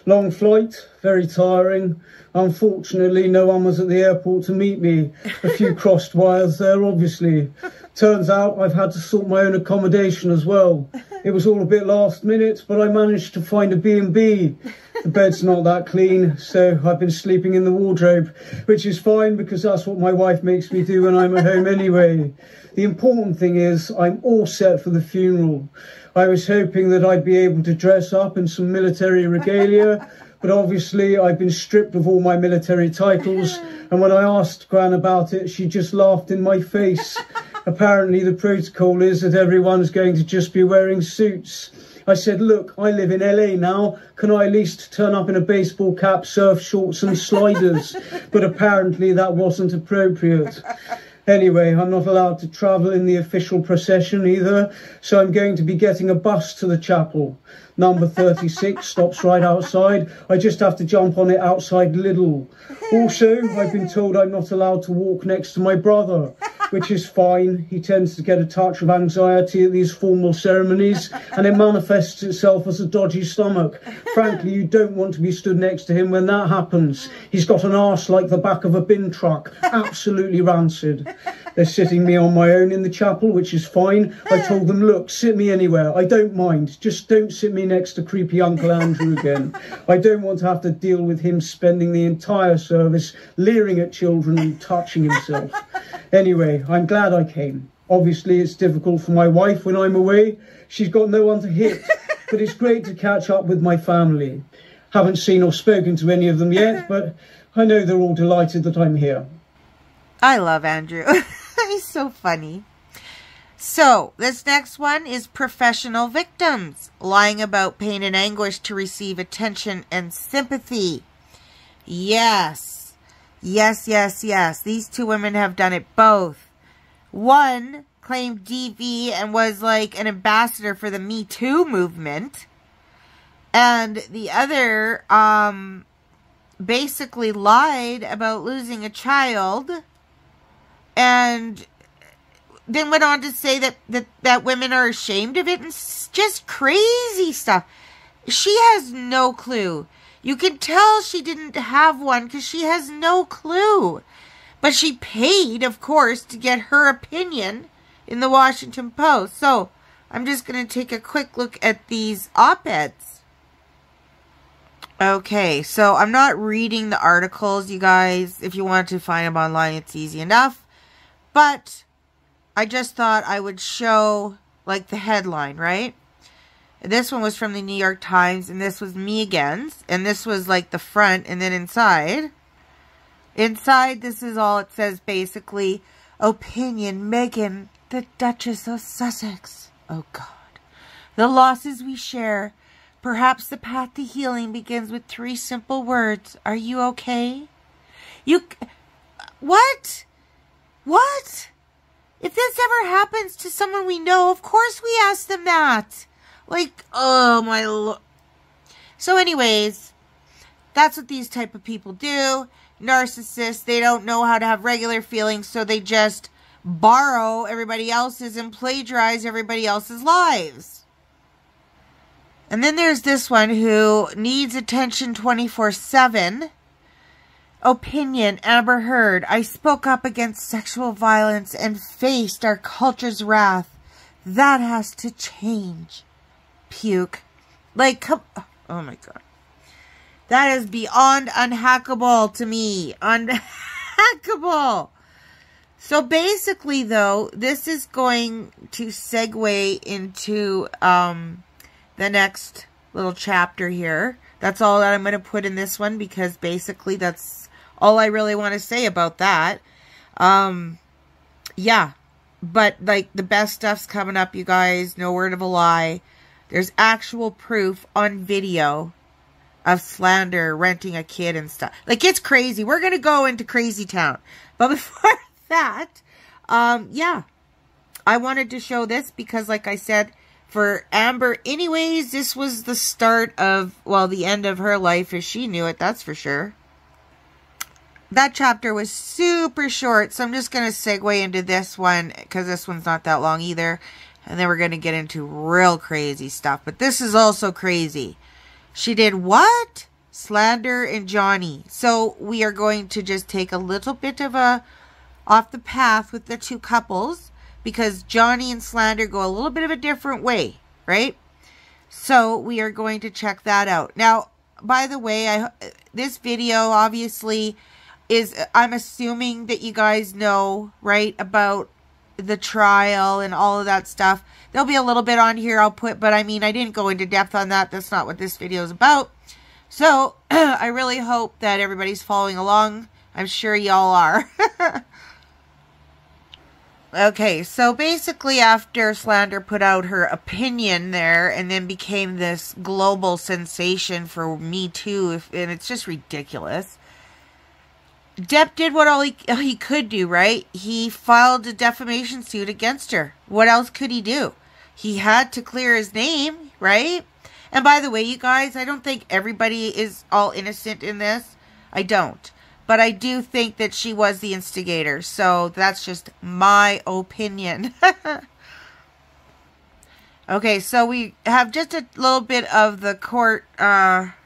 Long flight, very tiring. Unfortunately, no one was at the airport to meet me. A few crossed wires there, obviously. Turns out I've had to sort my own accommodation as well. It was all a bit last minute, but I managed to find a B&B. The bed's not that clean, so I've been sleeping in the wardrobe, which is fine because that's what my wife makes me do when I'm at home anyway. The important thing is I'm all set for the funeral. I was hoping that I'd be able to dress up in some military regalia, but obviously I've been stripped of all my military titles, and when I asked Gran about it, she just laughed in my face. Apparently the protocol is that everyone's going to just be wearing suits. I said, look, I live in LA now. Can I at least turn up in a baseball cap, surf shorts and sliders? But apparently that wasn't appropriate. Anyway, I'm not allowed to travel in the official procession either, so I'm going to be getting a bus to the chapel. Number 36 stops right outside. I just have to jump on it outside Lidl. Also, I've been told I'm not allowed to walk next to my brother, which is fine. He tends to get a touch of anxiety at these formal ceremonies, and it manifests itself as a dodgy stomach. Frankly, you don't want to be stood next to him when that happens. He's got an arse like the back of a bin truck. Absolutely rancid. They're sitting me on my own in the chapel, which is fine. I told them, look, sit me anywhere. I don't mind. Just don't sit me next to creepy Uncle Andrew again. I don't want to have to deal with him spending the entire service leering at children and touching himself. Anyway, I'm glad I came. Obviously, it's difficult for my wife when I'm away. She's got no one to hit, but it's great to catch up with my family. Haven't seen or spoken to any of them yet, but I know they're all delighted that I'm here. I love Andrew. He's so funny. So, this next one is professional victims lying about pain and anguish to receive attention and sympathy. Yes. Yes, yes, yes. These two women have done it both. One claimed DV and was like an ambassador for the Me Too movement. And the other basically lied about losing a child. And then went on to say that women are ashamed of it and just crazy stuff. She has no clue. You can tell she didn't have one because she has no clue. But she paid, of course, to get her opinion in the Washington Post. So I'm just going to take a quick look at these op-eds. Okay, so I'm not reading the articles, you guys. If you want to find them online, it's easy enough. But I just thought I would show, like, the headline, right? This one was from the New York Times, and this was Megan's. And this was, like, the front, and then inside. Inside, this is all it says, basically. Opinion, Meghan, the Duchess of Sussex. Oh, God. The losses we share. Perhaps the path to healing begins with 3 simple words. Are you okay? What? What? If this ever happens to someone we know, of course we ask them that. Like, oh my Lord. So anyways, that's what these type of people do. Narcissists, they don't know how to have regular feelings, so they just borrow everybody else's and plagiarize everybody else's lives. And then there's this one who needs attention 24/7. Opinion, Amber Heard. I spoke up against sexual violence and faced our culture's wrath. That has to change. Puke. Like, come... Oh my God. That is beyond unhackable to me. Unhackable. So basically, though, this is going to segue into the next little chapter here. That's all that I'm going to put in this one, because basically that's all I really want to say about that. Yeah. But, like, the best stuff's coming up, you guys. No word of a lie. There's actual proof on video of Slander renting a kid and stuff. Like, it's crazy. We're going to go into crazy town. But before that, yeah. I wanted to show this because, like I said, for Amber, anyways, this was the start of, well, the end of her life as she knew it, that's for sure. That chapter was super short, so I'm just going to segue into this one, because this one's not that long either. And then we're going to get into real crazy stuff. But this is also crazy. She did what? Slander and Johnny. So we are going to just take a little bit of a off the path with the two couples, because Johnny and Slander go a little bit of a different way, right? So we are going to check that out. Now, by the way, this video obviously is, I'm assuming that you guys know, right, about the trial and all of that stuff. There'll be a little bit on here I'll put, but I mean, I didn't go into depth on that. That's not what this video is about. So, I really hope that everybody's following along. I'm sure y'all are. Okay, so basically after Slander put out her opinion there and then became this global sensation for Me Too, and it's just ridiculous. Depp did what all he could do, right? He filed a defamation suit against her. What else could he do? He had to clear his name, right? And by the way, you guys, I don't think everybody is all innocent in this. I don't. But I do think that she was the instigator. So that's just my opinion. Okay, so we have just a little bit of the court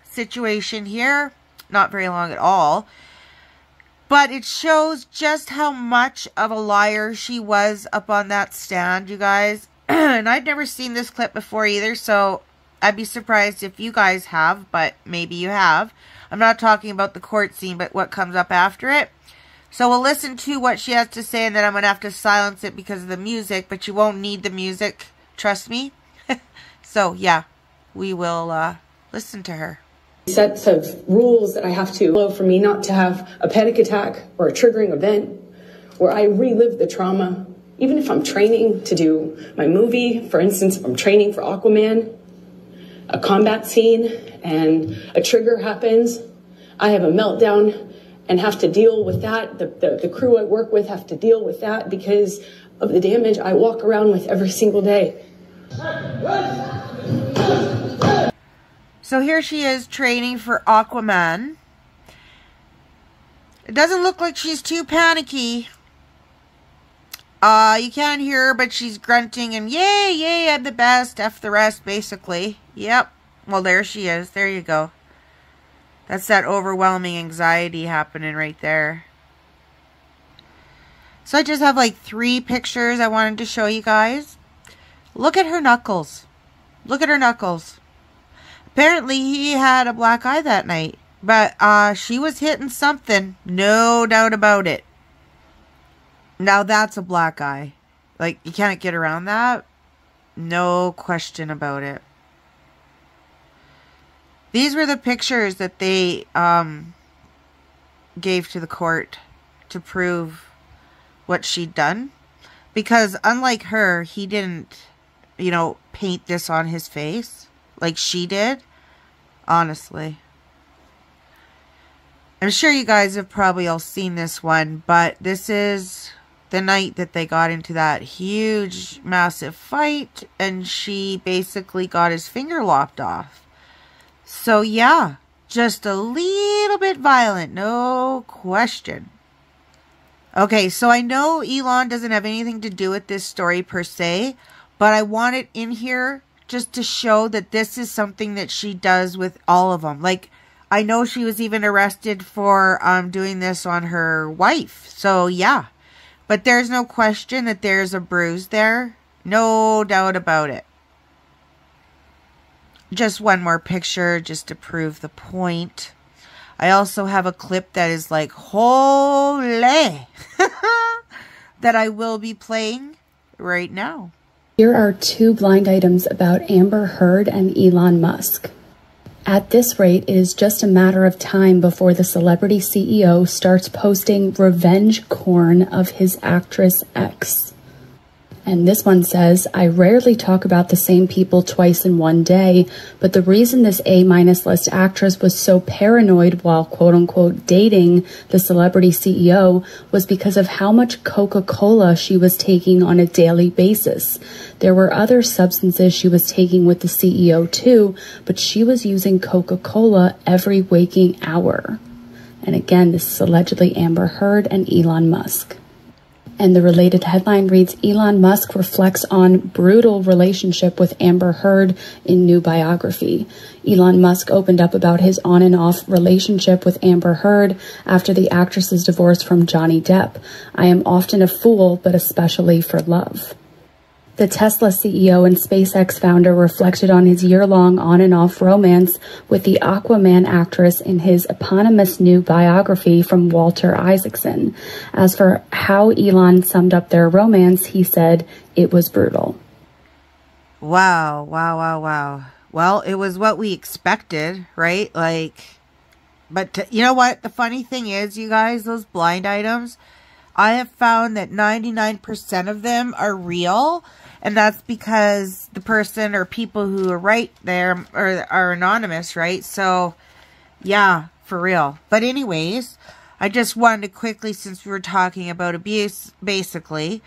situation here. Not very long at all. But it shows just how much of a liar she was up on that stand, you guys. And I'd never seen this clip before either, so I'd be surprised if you guys have, but maybe you have. I'm not talking about the court scene, but what comes up after it. So we'll listen to what she has to say, and then I'm going to have to silence it because of the music, but you won't need the music, trust me. So, yeah, we will listen to her. Sets of rules that I have to follow for me not to have a panic attack or a triggering event where I relive the trauma. Even if I'm training to do my movie, for instance, if I'm training for Aquaman, a combat scene and a trigger happens, I have a meltdown and have to deal with that. The crew I work with have to deal with that because of the damage I walk around with every single day. So here she is training for Aquaman. It doesn't look like she's too panicky. You can't hear her, but she's grunting and yay, yay, I'm the best, F the rest, basically. Yep. Well, there she is. There you go. That's that overwhelming anxiety happening right there. So I just have like 3 pictures I wanted to show you guys. Look at her knuckles. Look at her knuckles. Apparently, he had a black eye that night. But she was hitting something. No doubt about it. Now that's a black eye. Like, you can't get around that. No question about it. These were the pictures that they gave to the court to prove what she'd done. Because unlike her, he didn't, you know, paint this on his face like she did. Honestly. I'm sure you guys have probably all seen this one, but this is the night that they got into that huge, massive fight, and she basically got his finger lopped off. So yeah, just a little bit violent, no question. Okay, so I know Elon doesn't have anything to do with this story per se, but I want it in here just to show that this is something that she does with all of them. Like, I know she was even arrested for doing this on her wife. So, yeah. But there's no question that there's a bruise there. No doubt about it. Just one more picture just to prove the point. I also have a clip that is like, holy, that I will be playing right now. Here are 2 blind items about Amber Heard and Elon Musk. At this rate, it is just a matter of time before the celebrity CEO starts posting revenge corn of his actress ex. And this one says, I rarely talk about the same people twice in one day, but the reason this A-minus list actress was so paranoid while quote-unquote dating the celebrity CEO was because of how much Coca-Cola she was taking on a daily basis. There were other substances she was taking with the CEO too, but she was using Coca-Cola every waking hour. And again, this is allegedly Amber Heard and Elon Musk. And the related headline reads, Elon Musk reflects on brutal relationship with Amber Heard in new biography. Elon Musk opened up about his on and off relationship with Amber Heard after the actress's divorce from Johnny Depp. I am often a fool, but especially for love. The Tesla CEO and SpaceX founder reflected on his year-long on and off romance with the Aquaman actress in his eponymous new biography from Walter Isaacson. As for how Elon summed up their romance, he said, it was brutal. Wow, wow, wow, wow. Well, it was what we expected, right? Like, but you know what? The funny thing is, you guys, those blind items, I have found that 99% of them are real. And that's because the person or people who are right there are anonymous, right? So, yeah, for real. But anyways, I just wanted to quickly, since we were talking about abuse, basically,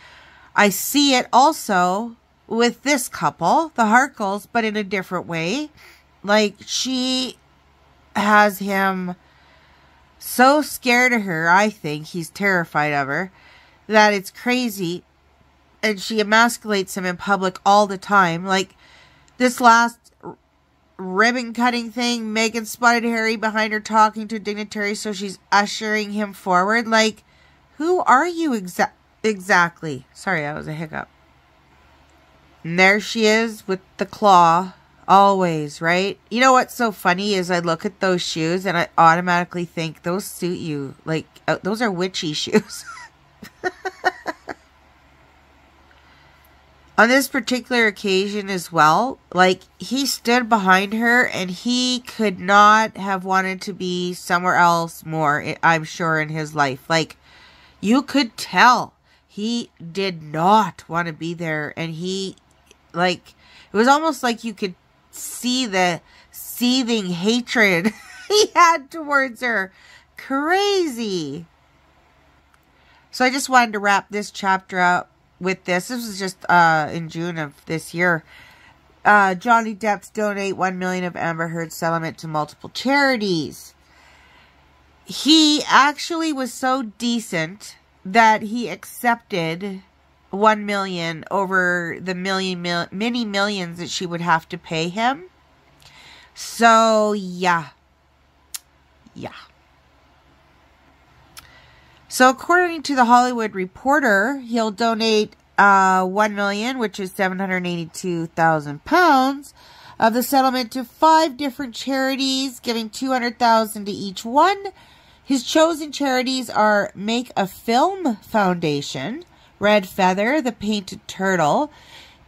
I see it also with this couple, the Harkles, but in a different way. Like, she has him so scared of her, I think, he's terrified of her, that it's crazy. And she emasculates him in public all the time. Like, this last ribbon cutting thing, Meghan spotted Harry behind her talking to a dignitary, so she's ushering him forward. Like, who are you exactly? Sorry, that was a hiccup. And there she is with the claw. Always, right? You know what's so funny is I look at those shoes and I automatically think those suit you. Like, those are witchy shoes. On this particular occasion as well, like, he stood behind her and he could not have wanted to be somewhere else more, I'm sure, in his life. Like, you could tell he did not want to be there. And he, like, it was almost like you could see the seething hatred he had towards her. Crazy. So I just wanted to wrap this chapter up with this. This was just in June of this year. Johnny Depp's donate $1 million of Amber Heard's settlement to multiple charities. He actually was so decent that he accepted $1 million over the many millions that she would have to pay him. So yeah. So according to the Hollywood Reporter, he'll donate $1 million, which is £782,000 of the settlement to 5 different charities, giving $200,000 to each one. His chosen charities are Make a Film Foundation, Red Feather, the Painted Turtle,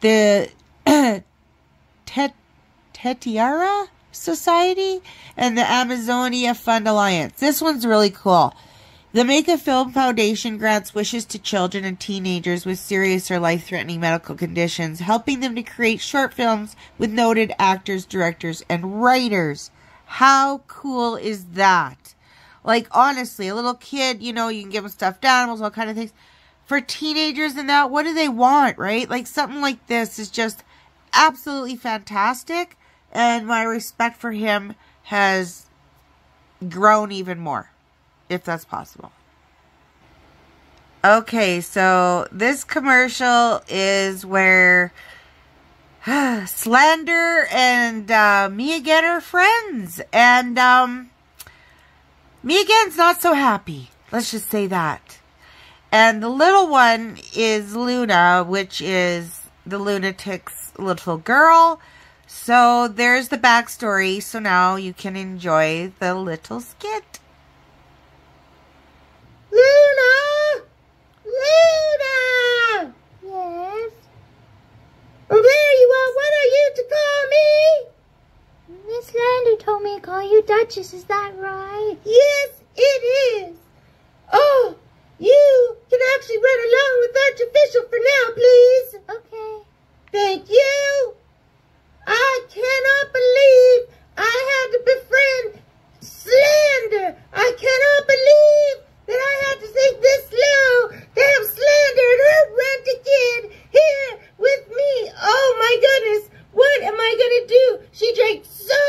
the Tetiara Society, and the Amazonia Fund Alliance. This one's really cool. The Make a Film Foundation grants wishes to children and teenagers with serious or life-threatening medical conditions, helping them to create short films with noted actors, directors, and writers. How cool is that? Like, honestly, a little kid, you know, you can give them stuffed animals, all kind of things. for teenagers and that, what do they want, right? Like, something like this is just absolutely fantastic. And my respect for him has grown even more, if that's possible. Okay, so this commercial is where Slander and me again are friends. And me again's not so happy. Let's just say that. And the little one is Luna, which is the lunatic's little girl. So there's the backstory. So now you can enjoy the little skit. Luna! Luna! Yes? Oh, there you are. What are you to call me? Miss Lander told me to call you Duchess. Is that right? Yes, it is. Oh, you can actually run along with Archofficial for now, please. Okay. Thank you. I cannot believe I had to befriend Slander. I cannot believe that I had to think this low to have Slander and her rent-a-kid here with me. Oh my goodness, what am I gonna do? She drank so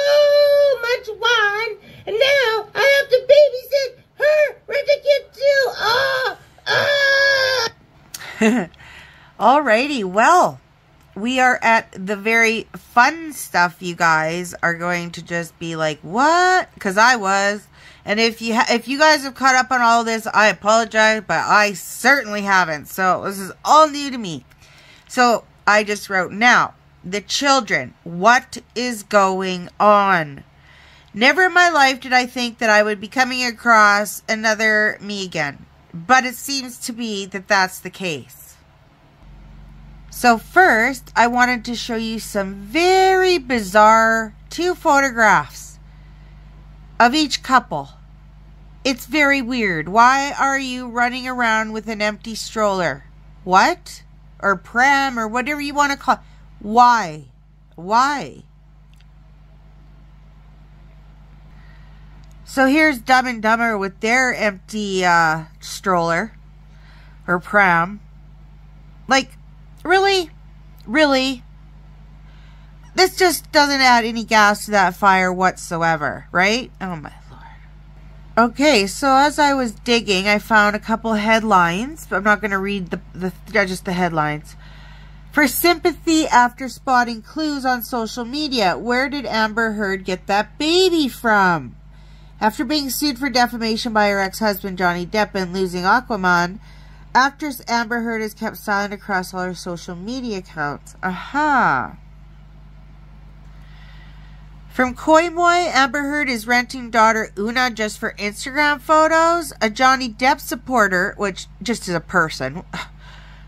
much wine, and now I have to babysit her rent-a-kid too. Alrighty, well, we are at the very fun stuff. You guys are going to just be like, what? Because I was. And if you guys have caught up on all this, I apologize, but I certainly haven't. So this is all new to me. So I just wrote, now, the children, what is going on? Never in my life did I think that I would be coming across another me again. But it seems to be that that's the case. So first, I wanted to show you some very bizarre 2 photographs of each couple. It's very weird. Why are you running around with an empty stroller? What? Or pram, or whatever you want to call it. Why? Why? So here's Dumb and Dumber with their empty stroller or pram. Like, really? Really? This just doesn't add any gas to that fire whatsoever, right? Oh my lord. Okay, so as I was digging, I found a couple headlines, but I'm not going to read just the headlines. For sympathy after spotting clues on social media, where did Amber Heard get that baby from? After being sued for defamation by her ex-husband Johnny Depp and losing Aquaman, actress Amber Heard has kept silent across all her social media accounts. Aha. From Koi Moi, Amber Heard is renting daughter Una just for Instagram photos. A Johnny Depp supporter, which just is a person,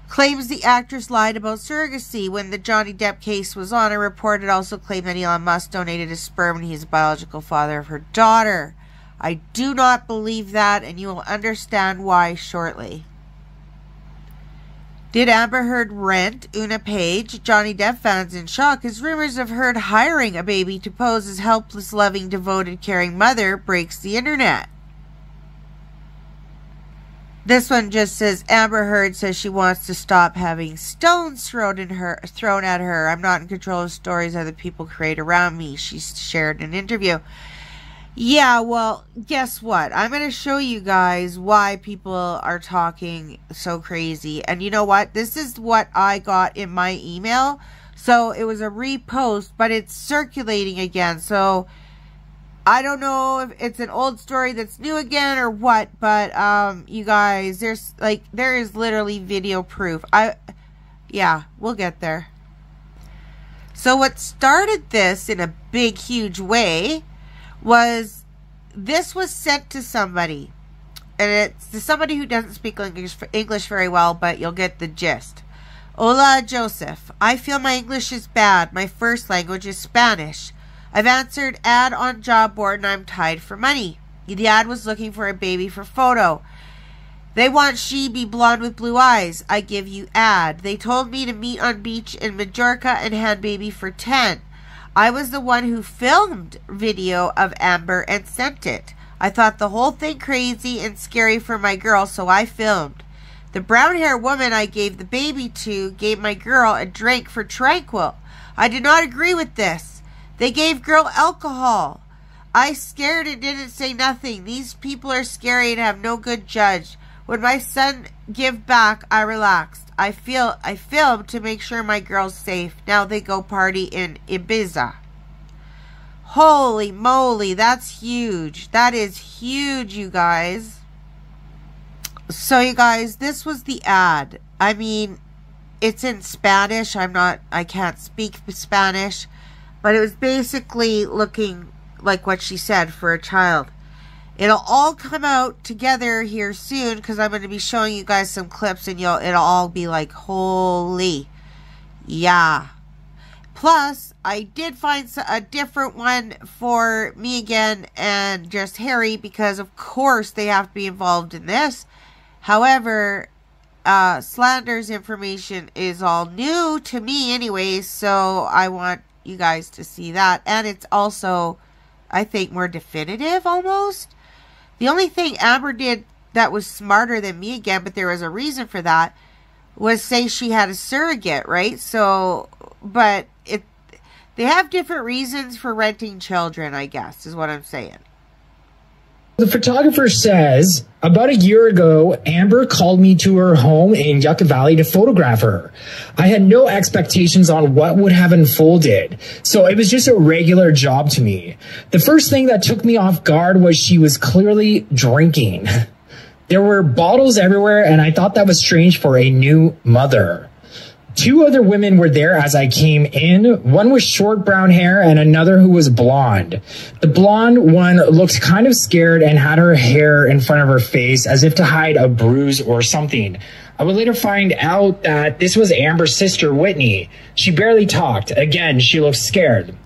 claims the actress lied about surrogacy when the Johnny Depp case was on. A report also claimed that Elon Musk donated his sperm and he's the biological father of her daughter. I do not believe that, and you will understand why shortly. Did Amber Heard rent Una Page? Johnny Depp fans in shock as rumors of Heard hiring a baby to pose as helpless, loving, devoted, caring mother breaks the internet. This one just says, Amber Heard says she wants to stop having stones thrown at her. I'm not in control of stories other people create around me, she shared in an interview. Yeah, well, guess what? I'm going to show you guys why people are talking so crazy. And you know what? This is what I got in my email. So it was a repost, but it's circulating again. So I don't know if it's an old story that's new again or what, but you guys, there is literally video proof. Yeah, we'll get there. So what started this in a big, huge way was this was sent to somebody, and it's to somebody who doesn't speak English very well, but you'll get the gist. Hola, Joseph. I feel my English is bad. My first language is Spanish. I've answered ad on job board and I'm tied for money. The ad was looking for a baby for photo. They want she be blonde with blue eyes. I give you ad. They told me to meet on beach in Majorca and hand baby for 10. I was the one who filmed video of Amber and sent it. I thought the whole thing crazy and scary for my girl, so I filmed. The brown-haired woman I gave the baby to gave my girl a drink for Tranquil. I do not agree with this. They gave girl alcohol. I scared and didn't say nothing. These people are scary and have no good judge. When my son give back, I relaxed. I filmed to make sure my girl's safe. Now they go party in Ibiza. Holy moly, that's huge. That is huge, you guys. So, you guys, this was the ad. I mean, it's in Spanish. I can't speak Spanish. But it was basically looking like what she said for a child. It'll all come out together here soon because I'm going to be showing you guys some clips and it'll all be like, holy. Yeah. Plus, I did find a different one for Meghan and just Harry because, of course, they have to be involved in this. However, Slander's information is all new to me anyways, so I want you guys to see that. And it's also, I think, more definitive almost. The only thing Amber did that was smarter than me again, but there was a reason for that, was say she had a surrogate, right? So, but they have different reasons for renting children, I guess, is what I'm saying. The photographer says, about a year ago, Amber called me to her home in Yucca Valley to photograph her. I had no expectations on what would have unfolded, so it was just a regular job to me. The first thing that took me off guard was she was clearly drinking. There were bottles everywhere, and I thought that was strange for a new mother. Two other women were there as I came in. One was short brown hair and another who was blonde. The blonde one looked kind of scared and had her hair in front of her face as if to hide a bruise or something. I would later find out that this was Amber's sister, Whitney. She barely talked. Again, she looked scared.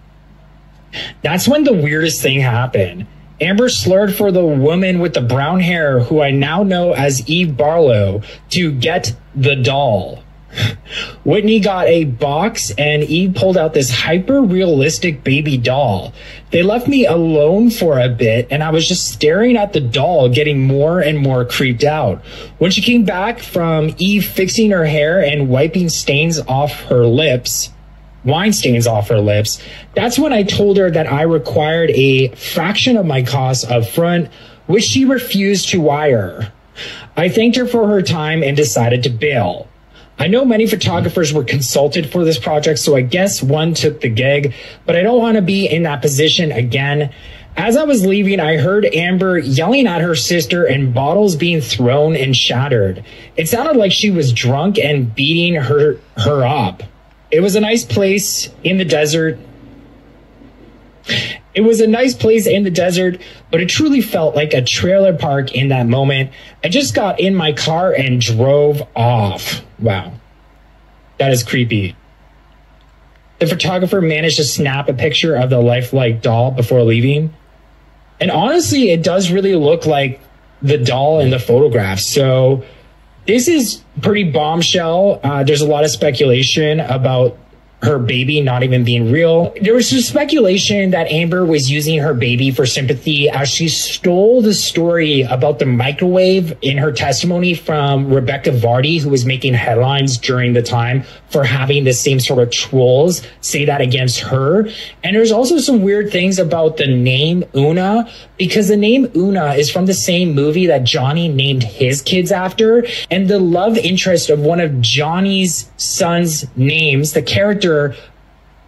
That's when the weirdest thing happened. Amber slurred for the woman with the brown hair, who I now know as Eve Barlow, to get the doll. Whitney got a box and Eve pulled out this hyper-realistic baby doll. They left me alone for a bit and I was just staring at the doll, getting more and more creeped out. When she came back from Eve fixing her hair and wiping stains off her lips, wine stains off her lips, that's when I told her that I required a fraction of my costs up front, which she refused to wire. I thanked her for her time and decided to bail. I know many photographers were consulted for this project, so I guess one took the gig, but I don't want to be in that position again. As I was leaving, I heard Amber yelling at her sister and bottles being thrown and shattered. It sounded like she was drunk and beating her up. It was a nice place in the desert. It was a nice place in the desert, but it truly felt like a trailer park in that moment. I just got in my car and drove off. Wow. That is creepy. The photographer managed to snap a picture of the lifelike doll before leaving. And honestly, it does really look like the doll in the photograph. So this is pretty bombshell. There's a lot of speculation about her baby not even being real. There was some speculation that Amber was using her baby for sympathy as she stole the story about the microwave in her testimony from Rebecca Vardy, who was making headlines during the time for having the same sort of trolls say that against her. And there's also some weird things about the name Una, because the name Una is from the same movie that Johnny named his kids after. And the love interest of one of Johnny's son's names, the character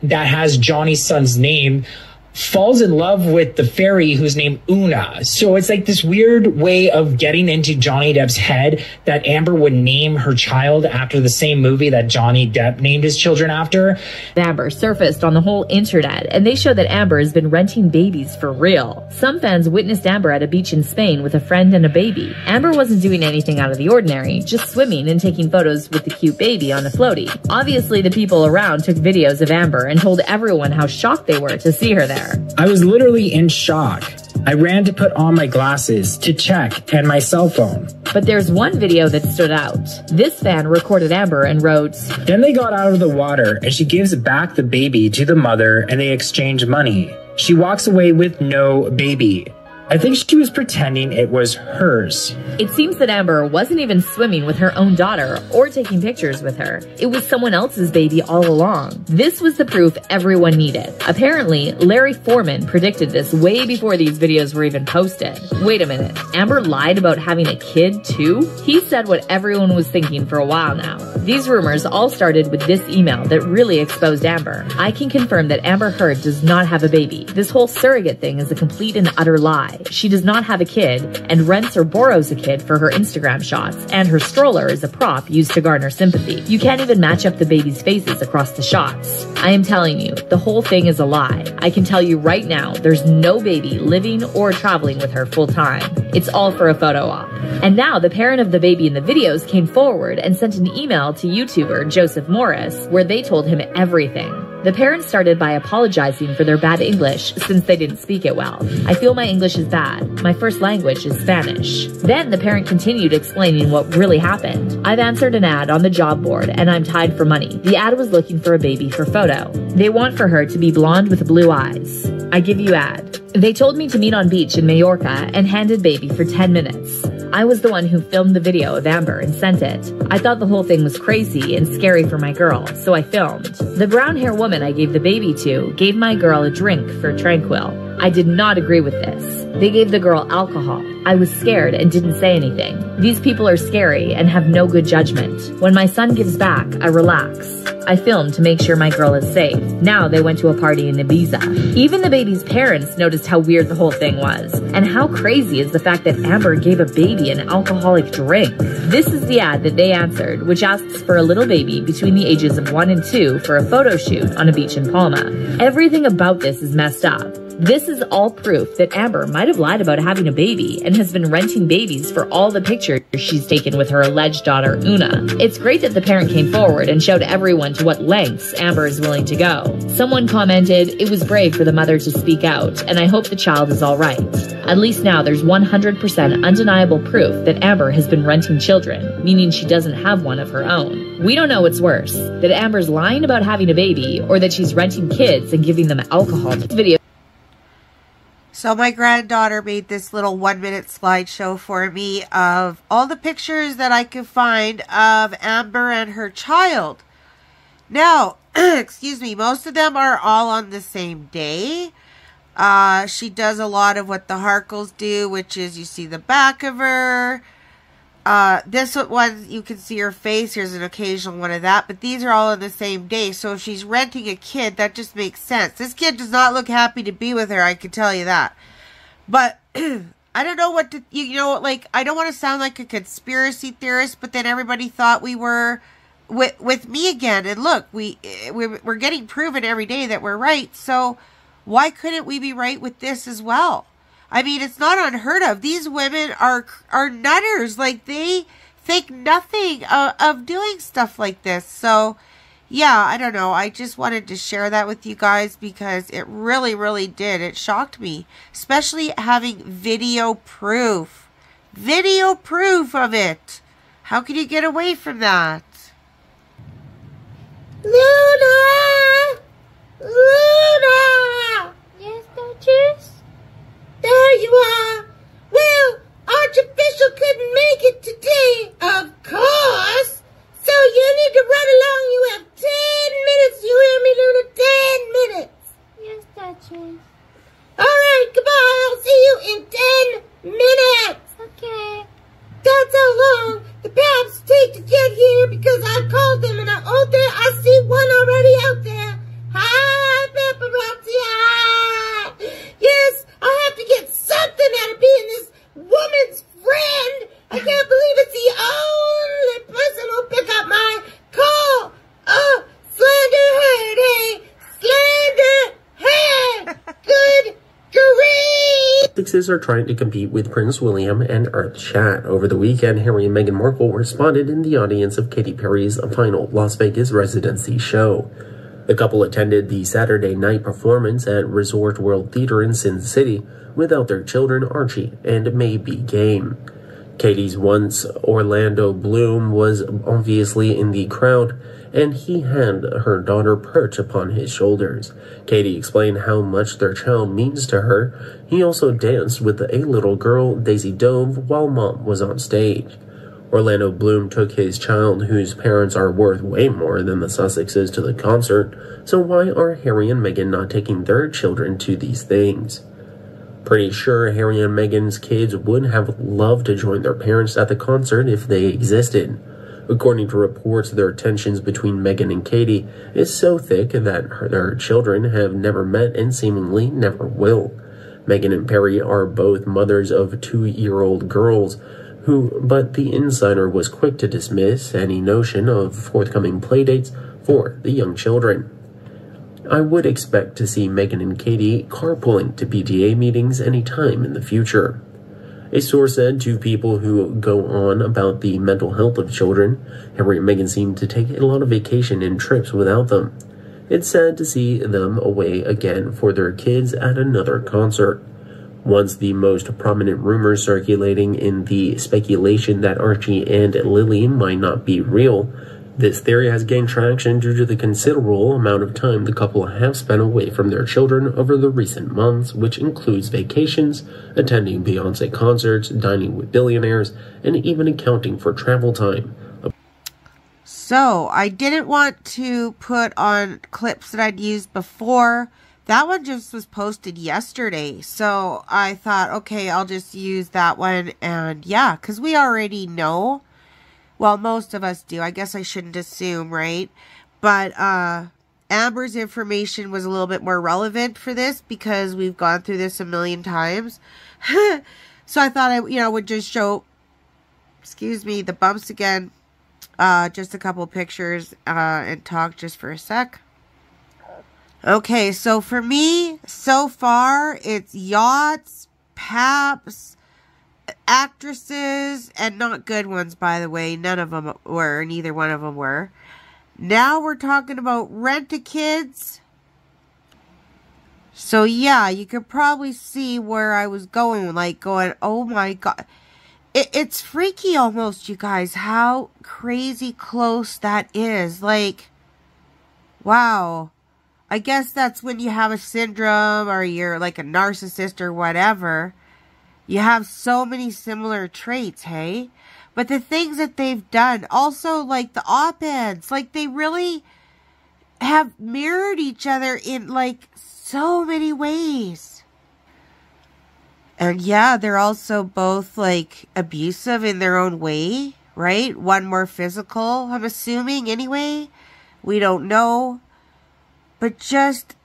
that has Johnny's son's name, falls in love with the fairy who's named Una. So it's like this weird way of getting into Johnny Depp's head that Amber would name her child after the same movie that Johnny Depp named his children after. Amber surfaced on the whole internet, and they show that Amber has been renting babies for real. Some fans witnessed Amber at a beach in Spain with a friend and a baby. Amber wasn't doing anything out of the ordinary, just swimming and taking photos with the cute baby on a floaty. Obviously, the people around took videos of Amber and told everyone how shocked they were to see her there. I was literally in shock. I ran to put on my glasses to check and my cell phone. But there's one video that stood out. This fan recorded Amber and wrote, "Then they got out of the water and she gives back the baby to the mother and they exchange money. She walks away with no baby. I think she was pretending it was hers. It seems that Amber wasn't even swimming with her own daughter or taking pictures with her. It was someone else's baby all along. This was the proof everyone needed. Apparently, Larry Foreman predicted this way before these videos were even posted. Wait a minute, Amber lied about having a kid too? He said what everyone was thinking for a while now. These rumors all started with this email that really exposed Amber. I can confirm that Amber Heard does not have a baby. This whole surrogate thing is a complete and utter lie. She does not have a kid and rents or borrows a kid for her Instagram shots, and her stroller is a prop used to garner sympathy. You can't even match up the baby's faces across the shots. I am telling you, the whole thing is a lie. I can tell you right now, there's no baby living or traveling with her full time. It's all for a photo op. And now the parent of the baby in the videos came forward and sent an email to YouTuber Joseph Morris where they told him everything. The parents started by apologizing for their bad English since they didn't speak it well. I feel my English is bad. My first language is Spanish. Then the parent continued explaining what really happened. I've answered an ad on the job board and I'm tied for money. The ad was looking for a baby for photo. They want for her to be blonde with blue eyes. I give you ad. They told me to meet on beach in Mallorca and handed baby for 10 minutes. I was the one who filmed the video of Amber and sent it. I thought the whole thing was crazy and scary for my girl, so I filmed. The brown hair woman I gave the baby to gave my girl a drink for Tranquil. I did not agree with this. They gave the girl alcohol. I was scared and didn't say anything. These people are scary and have no good judgment. When my son gives back, I relax. I filmed to make sure my girl is safe. Now they went to a party in Ibiza. Even the baby's parents noticed how weird the whole thing was. And how crazy is the fact that Amber gave a baby an alcoholic drink. This is the ad that they answered, which asks for a little baby between the ages of 1 and 2 for a photo shoot on a beach in Palma. Everything about this is messed up. This is all proof that Amber might have lied about having a baby and has been renting babies for all the pictures she's taken with her alleged daughter, Una. It's great that the parent came forward and showed everyone to what lengths Amber is willing to go. Someone commented, it was brave for the mother to speak out, and I hope the child is all right. At least now there's 100% undeniable proof that Amber has been renting children, meaning she doesn't have one of her own. We don't know what's worse, that Amber's lying about having a baby or that she's renting kids and giving them alcohol. Video. So my granddaughter made this little 1-minute slideshow for me of all the pictures that I could find of Amber and her child. Now, excuse me, most of them are all on the same day. She does a lot of what the Harkles do, which is you see the back of her. This one, you can see her face. Here's an occasional one of that. But these are all on the same day. So if she's renting a kid, that just makes sense. This kid does not look happy to be with her. I can tell you that. But I don't know what to, you know, like, I don't want to sound like a conspiracy theorist. But then everybody thought we were with me again. And look, we're getting proven every day that we're right. So why couldn't we be right with this as well? I mean, it's not unheard of. These women are nutters. Like, they think nothing of doing stuff like this. So, yeah, I don't know. I just wanted to share that with you guys because it really, really did. It shocked me. Especially having video proof. Video proof of it. How can you get away from that? Luna! Luna! Yes, Duchess? There you are. Well, Archofficial couldn't make it today, of course. So you need to run along. You have 10 minutes. You hear me, Luna? 10 minutes. Yes, Duchess. All right, goodbye. I'll see you in 10 minutes. Okay. That's how long the paps take to get here because I called them and I see one already out there. Hi, paparazzi. Hi. Yes. I have to get something out of being this woman's friend. I can't believe it's the only person who'll pick up my call. Oh, Slander&Roachel. Slander. Good grief. Netflixes are trying to compete with Prince William and Earthshat. Over the weekend, Harry and Meghan Markle were spotted in the audience of Katy Perry's final Las Vegas residency show. The couple attended the Saturday night performance at Resort World Theater in Sin City without their children Archie and Maybe Game. Katie's once Orlando Bloom was obviously in the crowd, and he had her daughter perch upon his shoulders. Katie explained how much their child means to her. He also danced with a little girl, Daisy Dove, while Mom was on stage. Orlando Bloom took his child, whose parents are worth way more than the Sussexes, to the concert, so why are Harry and Meghan not taking their children to these things? Pretty sure Harry and Meghan's kids would have loved to join their parents at the concert if they existed. According to reports, their tensions between Meghan and Katie is so thick that their children have never met and seemingly never will. Meghan and Perry are both mothers of 2-year-old girls, but the insider was quick to dismiss any notion of forthcoming playdates for the young children. I would expect to see Meghan and Katie carpooling to PTA meetings any time in the future. A source said to people who go on about the mental health of children, Harry and Meghan seem to take a lot of vacation and trips without them. It's sad to see them away again for their kids at another concert. Once the most prominent rumors circulating in the speculation that Archie and Lily might not be real, this theory has gained traction due to the considerable amount of time the couple have spent away from their children over the recent months, which includes vacations, attending Beyoncé concerts, dining with billionaires, and even accounting for travel time. So, I didn't want to put on clips that I'd used before. That one just was posted yesterday, so I thought, okay, I'll just use that one, and yeah, because we already know. Well, most of us do. I guess I shouldn't assume, right? But Amber's information was a little bit more relevant for this because we've gone through this a million times. So I thought I, would just show, excuse me, the bumps again. Just a couple pictures and talk just for a sec. Okay, so for me, so far, it's yachts, paps, actresses, and not good ones, by the way. None of them were, neither one of them were. Now we're talking about rent-a-kids. So yeah, you could probably see where I was going, like going, oh my god. It's freaky almost, you guys, how crazy close that is. Like, wow. I guess that's when you have a syndrome or you're like a narcissist or whatever. You have so many similar traits, hey? But the things that they've done, also like the op-eds, like they really have mirrored each other in like so many ways. And yeah, they're also both like abusive in their own way, right? One more physical, I'm assuming anyway. We don't know. But just,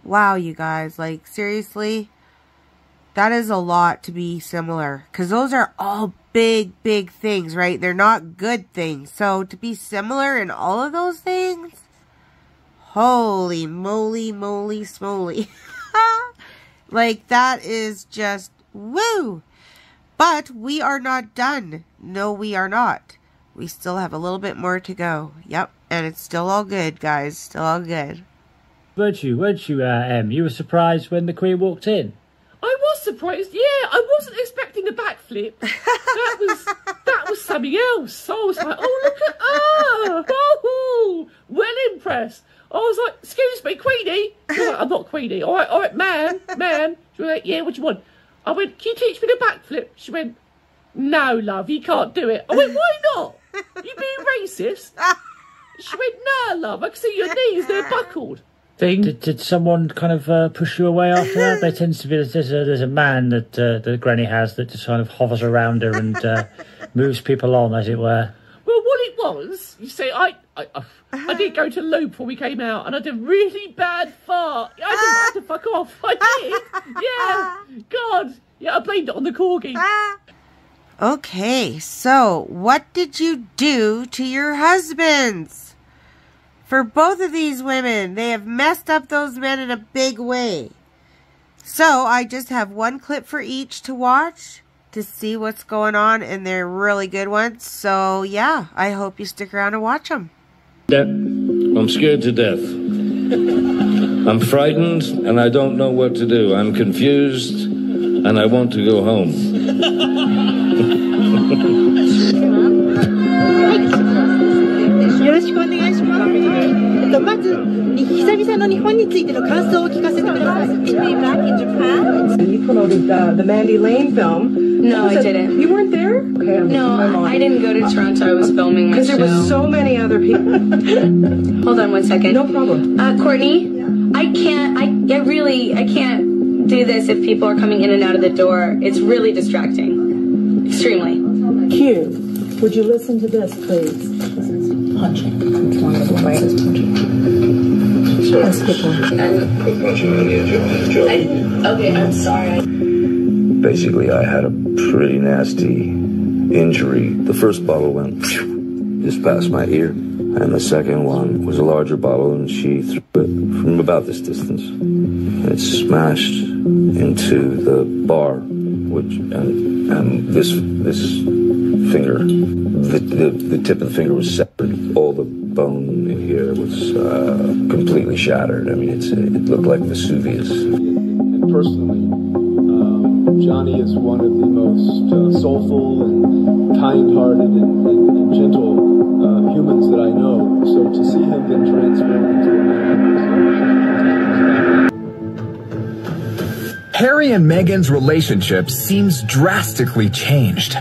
wow, you guys, like, seriously, that is a lot to be similar. Because those are all big, big things, right? They're not good things. So, to be similar in all of those things, holy moly, moly, smoly. Like, that is just, woo! But we are not done. No, we are not. We still have a little bit more to go. Yep. And it's still all good, guys. Still all good. Weren't you, Em? You were surprised when the Queen walked in? I was surprised, yeah. I wasn't expecting a backflip. That was something else. I was like, oh, look at her. Oh, well impressed. I was like, excuse me, Queenie. She was like, I'm not Queenie. All right, ma'am. She was like, yeah, what do you want? I went, can you teach me the backflip? She went, no, love, you can't do it. I went, why not? You being racist? She went, nah, love, I can see your knees, they're buckled. Did someone kind of push you away after that? There tends to be, there's a man that Granny has that just kind of hovers around her and moves people on, as it were. Well, what it was, you see, I did go to loop when we came out, and I did a really bad fart. I had to fuck off. I did. Yeah. God. Yeah, I blamed it on the corgi. Okay, so what did you do to your husbands? For both of these women, they have messed up those men in a big way. So I just have one clip for each to watch to see what's going on, and they're really good ones. So yeah, I hope you stick around and watch them. I'm scared to death. I'm frightened and I don't know what to do. I'm confused and I want to go home. まず久々の日本についての感想を聞かせてください。Back in Japan. You promoted the Mandy Lane film. No, I didn't. You weren't there? Okay, no, I didn't go to Toronto. I was filming my show. Because there were so many other people. Hold on one second. No problem. Courtney, I can't do this if people are coming in and out of the door. It's really distracting. Extremely. Q, would you listen to this, please? Punching. It's one of the lightest punching. Let's keep going. Okay, I'm sorry. Basically, I had a pretty nasty injury. The first bottle went just past my ear, and the second one was a larger bottle, and she threw it from about this distance. And it smashed into the bar, which and this finger, the tip of the finger was severed. All the bone in here was completely shattered. I mean, it looked like Vesuvius. And personally, Johnny is one of the most soulful and kind-hearted and gentle humans that I know. So to see him then transform into a man. Harry and Meghan's relationship seems drastically changed,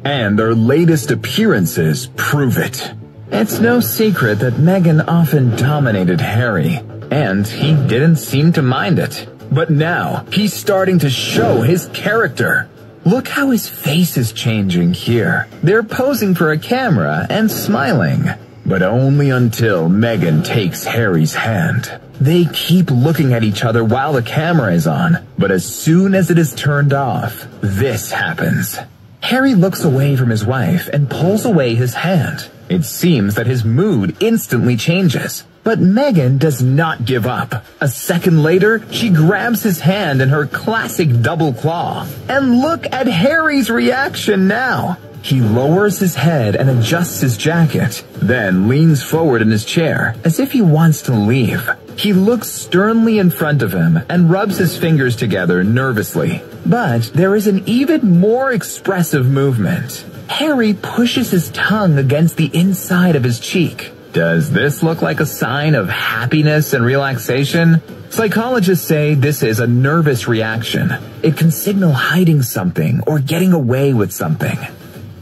and their latest appearances prove it. It's no secret that Meghan often dominated Harry, and he didn't seem to mind it. But now, he's starting to show his character. Look how his face is changing here. They're posing for a camera and smiling. But only until Meghan takes Harry's hand. They keep looking at each other while the camera is on. But as soon as it is turned off, this happens. Harry looks away from his wife and pulls away his hand. It seems that his mood instantly changes. But Meghan does not give up. A second later, she grabs his hand in her classic double claw. And look at Harry's reaction now. He lowers his head and adjusts his jacket, then leans forward in his chair as if he wants to leave. He looks sternly in front of him and rubs his fingers together nervously. But there is an even more expressive movement. Harry pushes his tongue against the inside of his cheek. Does this look like a sign of happiness and relaxation? Psychologists say this is a nervous reaction. It can signal hiding something or getting away with something.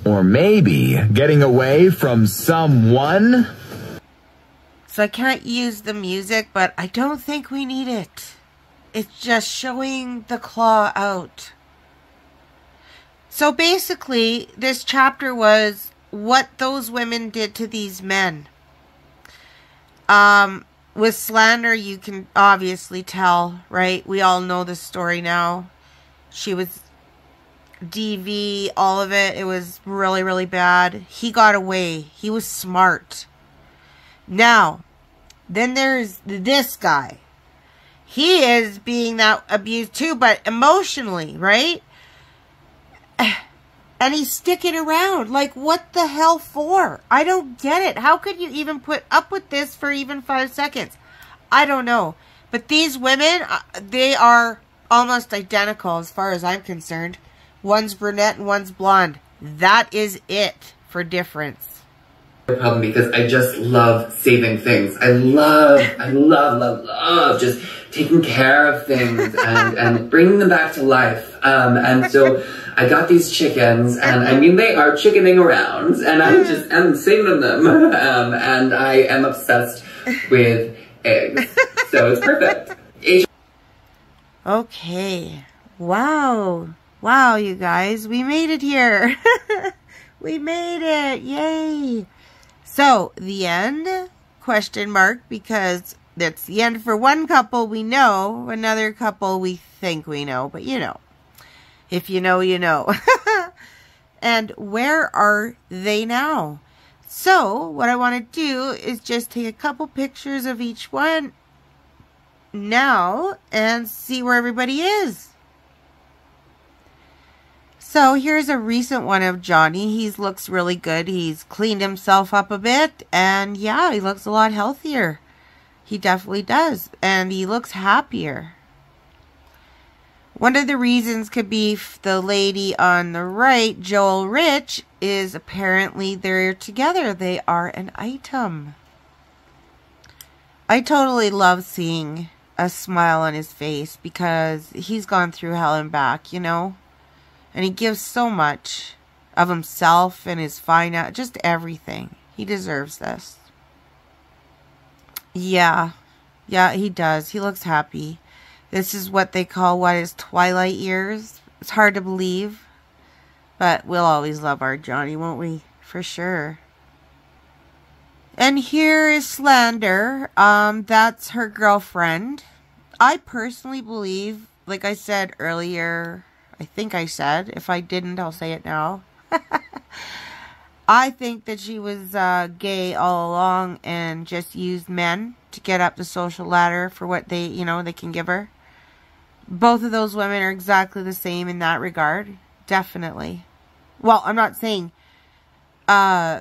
Or maybe getting away from someone? So I can't use the music, but I don't think we need it. It's just showing the claw out. So basically, this chapter was what those women did to these men. With Slander, you can obviously tell, right? We all know the story now. She was DV, all of it. It was really, really bad. He got away. He was smart. Now, then there's this guy. He is being that abused too, but emotionally, right? And he's sticking around. Like, what the hell for? I don't get it. How could you even put up with this for even 5 seconds? I don't know. But these women, they are almost identical as far as I'm concerned. One's brunette and one's blonde. That is it for difference. Problem because I just love saving things. I love just taking care of things and bringing them back to life. And so I got these chickens, and I mean, they are chickening around, and I just am saving them. And I am obsessed with eggs. So it's perfect. Okay. Wow. Wow, you guys. We made it here. We made it. Yay. So, the end? Question mark, because that's the end for one couple we know, another couple we think we know, but you know. If you know, you know. And where are they now? So, what I want to do is just take a couple pictures of each one now and see where everybody is. So here's a recent one of Johnny. He looks really good. He's cleaned himself up a bit. And yeah, he looks a lot healthier. He definitely does. And he looks happier. One of the reasons could be the lady on the right, Joel Rich, is apparently they're together. They are an item. I totally love seeing a smile on his face because he's gone through hell and back, you know? And he gives so much of himself and his finance, just everything. He deserves this. Yeah. Yeah, he does. He looks happy. This is what they call his twilight years. It's hard to believe. But we'll always love our Johnny, won't we? For sure. And here is Slander. That's her girlfriend. I personally believe, like I said earlier, I think I said, if I didn't, I'll say it now. I think that she was gay all along and just used men to get up the social ladder for what they, they can give her. Both of those women are exactly the same in that regard. Definitely. Well, I'm not saying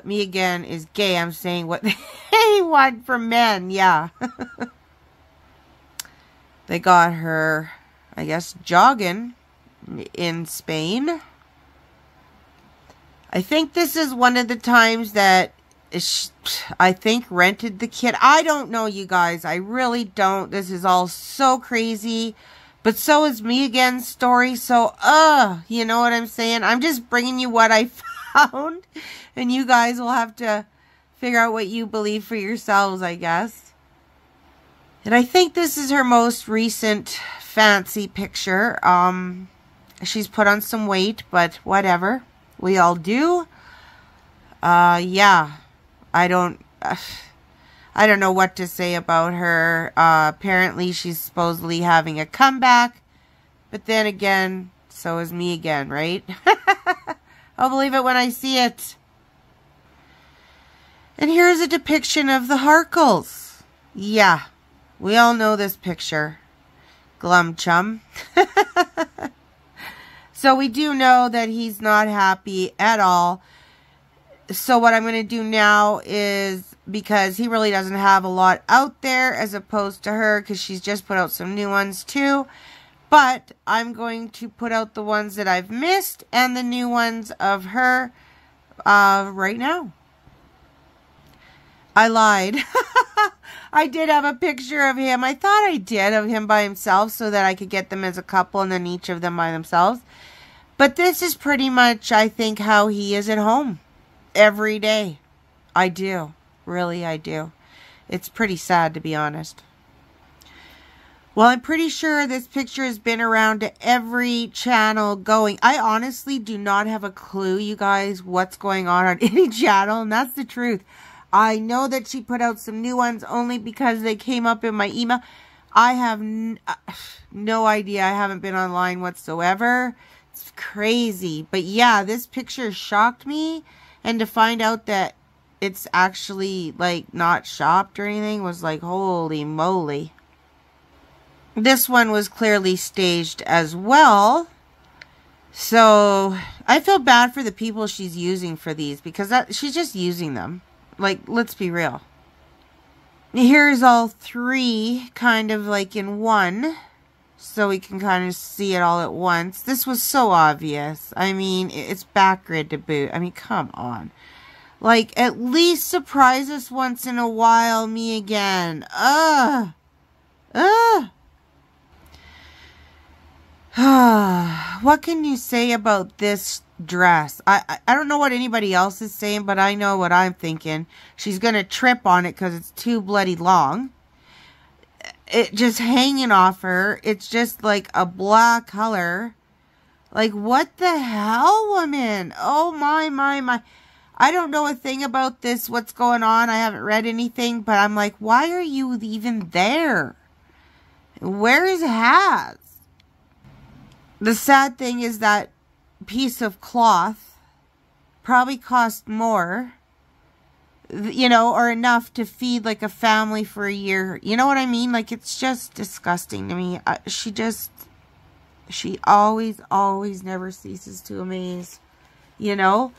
me again is gay. I'm saying what they want from men. Yeah. They got her, I guess, jogging in Spain. I think this is one of the times that I think rented the kid. I don't know, you guys. I really don't. This is all so crazy. But so is me again's story. So, you know what I'm saying? I'm just bringing you what I found. And you guys will have to figure out what you believe for yourselves, I guess. And I think this is her most recent fancy picture. She's put on some weight, but whatever. We all do. Yeah. I don't know what to say about her. Apparently she's supposedly having a comeback. But then again, so is me again, right? I'll believe it when I see it. And here's a depiction of the Harkles. Yeah. We all know this picture. Glum chum. So we do know that he's not happy at all. So what I'm going to do now is, because he really doesn't have a lot out there as opposed to her, because she's just put out some new ones too. But I'm going to put out the ones that I've missed and the new ones of her right now. I lied. I did have a picture of him. I thought I did of him by himself so that I could get them as a couple and then each of them by themselves. But this is pretty much, I think, how he is at home. Every day. I do. Really, I do. It's pretty sad, to be honest. Well, I'm pretty sure this picture has been around to every channel going. I honestly do not have a clue, you guys, what's going on any channel, and that's the truth. I know that she put out some new ones only because they came up in my email. I have no idea. I haven't been online whatsoever. It's crazy. But yeah, this picture shocked me. And to find out that it's actually, like, not shopped or anything was like, holy moly. This one was clearly staged as well. So, I feel bad for the people she's using for these. Because she's just using them. Like, let's be real. Here's all three kind of like in one. So we can kind of see it all at once. This was so obvious. I mean, it's back grid to boot. I mean, come on. Like, at least surprise us once in a while, me again. What can you say about this dress? I don't know what anybody else is saying, but I know what I'm thinking. She's going to trip on it because it's too bloody long. It just hanging off her. It's just like a black color. Like, what the hell, woman? Oh, my. I don't know a thing about this, what's going on. I haven't read anything, but I'm like, why are you even there? Where is Haz? The sad thing is that piece of cloth probably cost more, you know, or enough to feed like a family for a year. You know what I mean? Like, it's just disgusting to me. She always never ceases to amaze. You know,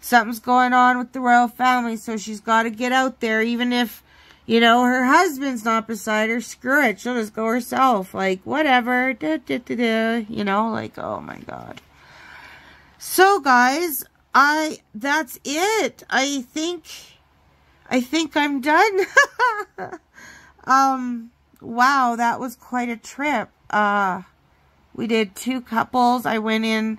something's going on with the royal family, so she's got to get out there, even if, you know, her husband's not beside her. Screw it, she'll just go herself. Like, whatever. You know, like, oh my God. So, guys, that's it. I think I'm done. Wow, that was quite a trip. We did 2 couples. I went in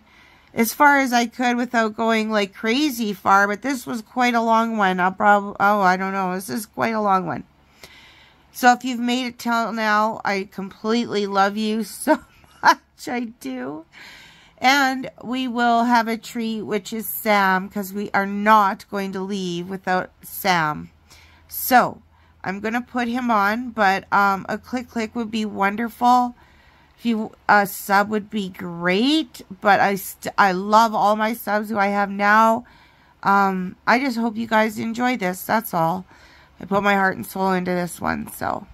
as far as I could without going like crazy far, but this was quite a long one. I don't know. This is quite a long one. So if you've made it till now, I completely love you so much. I do. And we will have a treat, which is Sam, because we are not going to leave without Sam. So I'm going to put him on, but a click would be wonderful. If you a sub would be great, but I love all my subs who I have now. I just hope you guys enjoy this. That's all. I put my heart and soul into this one, so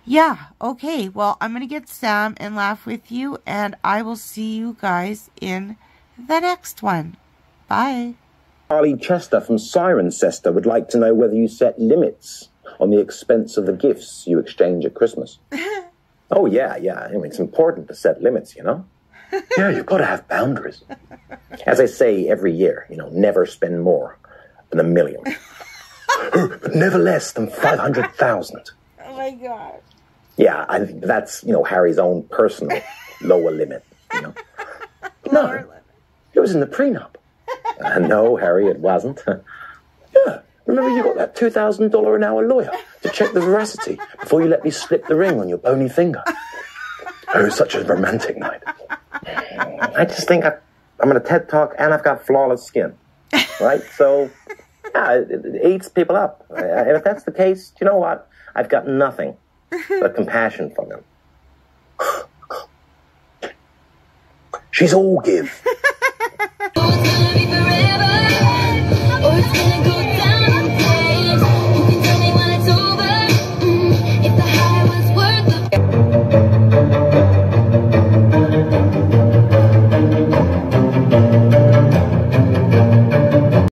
yeah. Okay, well, I'm gonna get Sam and laugh with you, and I will see you guys in the next one. Bye. Charlie Chester from Cirencester would like to know whether you set limits on the expense of the gifts you exchange at Christmas. Oh, yeah. I mean, it's important to set limits, you know? Yeah, you've got to have boundaries. As I say every year, you know, never spend more than $1 million. But never less than 500,000. Oh, my God. Yeah, I think that's, you know, Harry's own personal lower limit, you know? No, it was in the prenup. No, Harry, it wasn't. Yeah, remember you got that $2,000 an hour lawyer to check the veracity before you let me slip the ring on your bony finger. Oh, such a romantic night. I just think I'm going to TED Talk and I've got flawless skin, right? So, yeah, it eats people up. And if that's the case, you know what? I've got nothing but compassion for them. She's all give.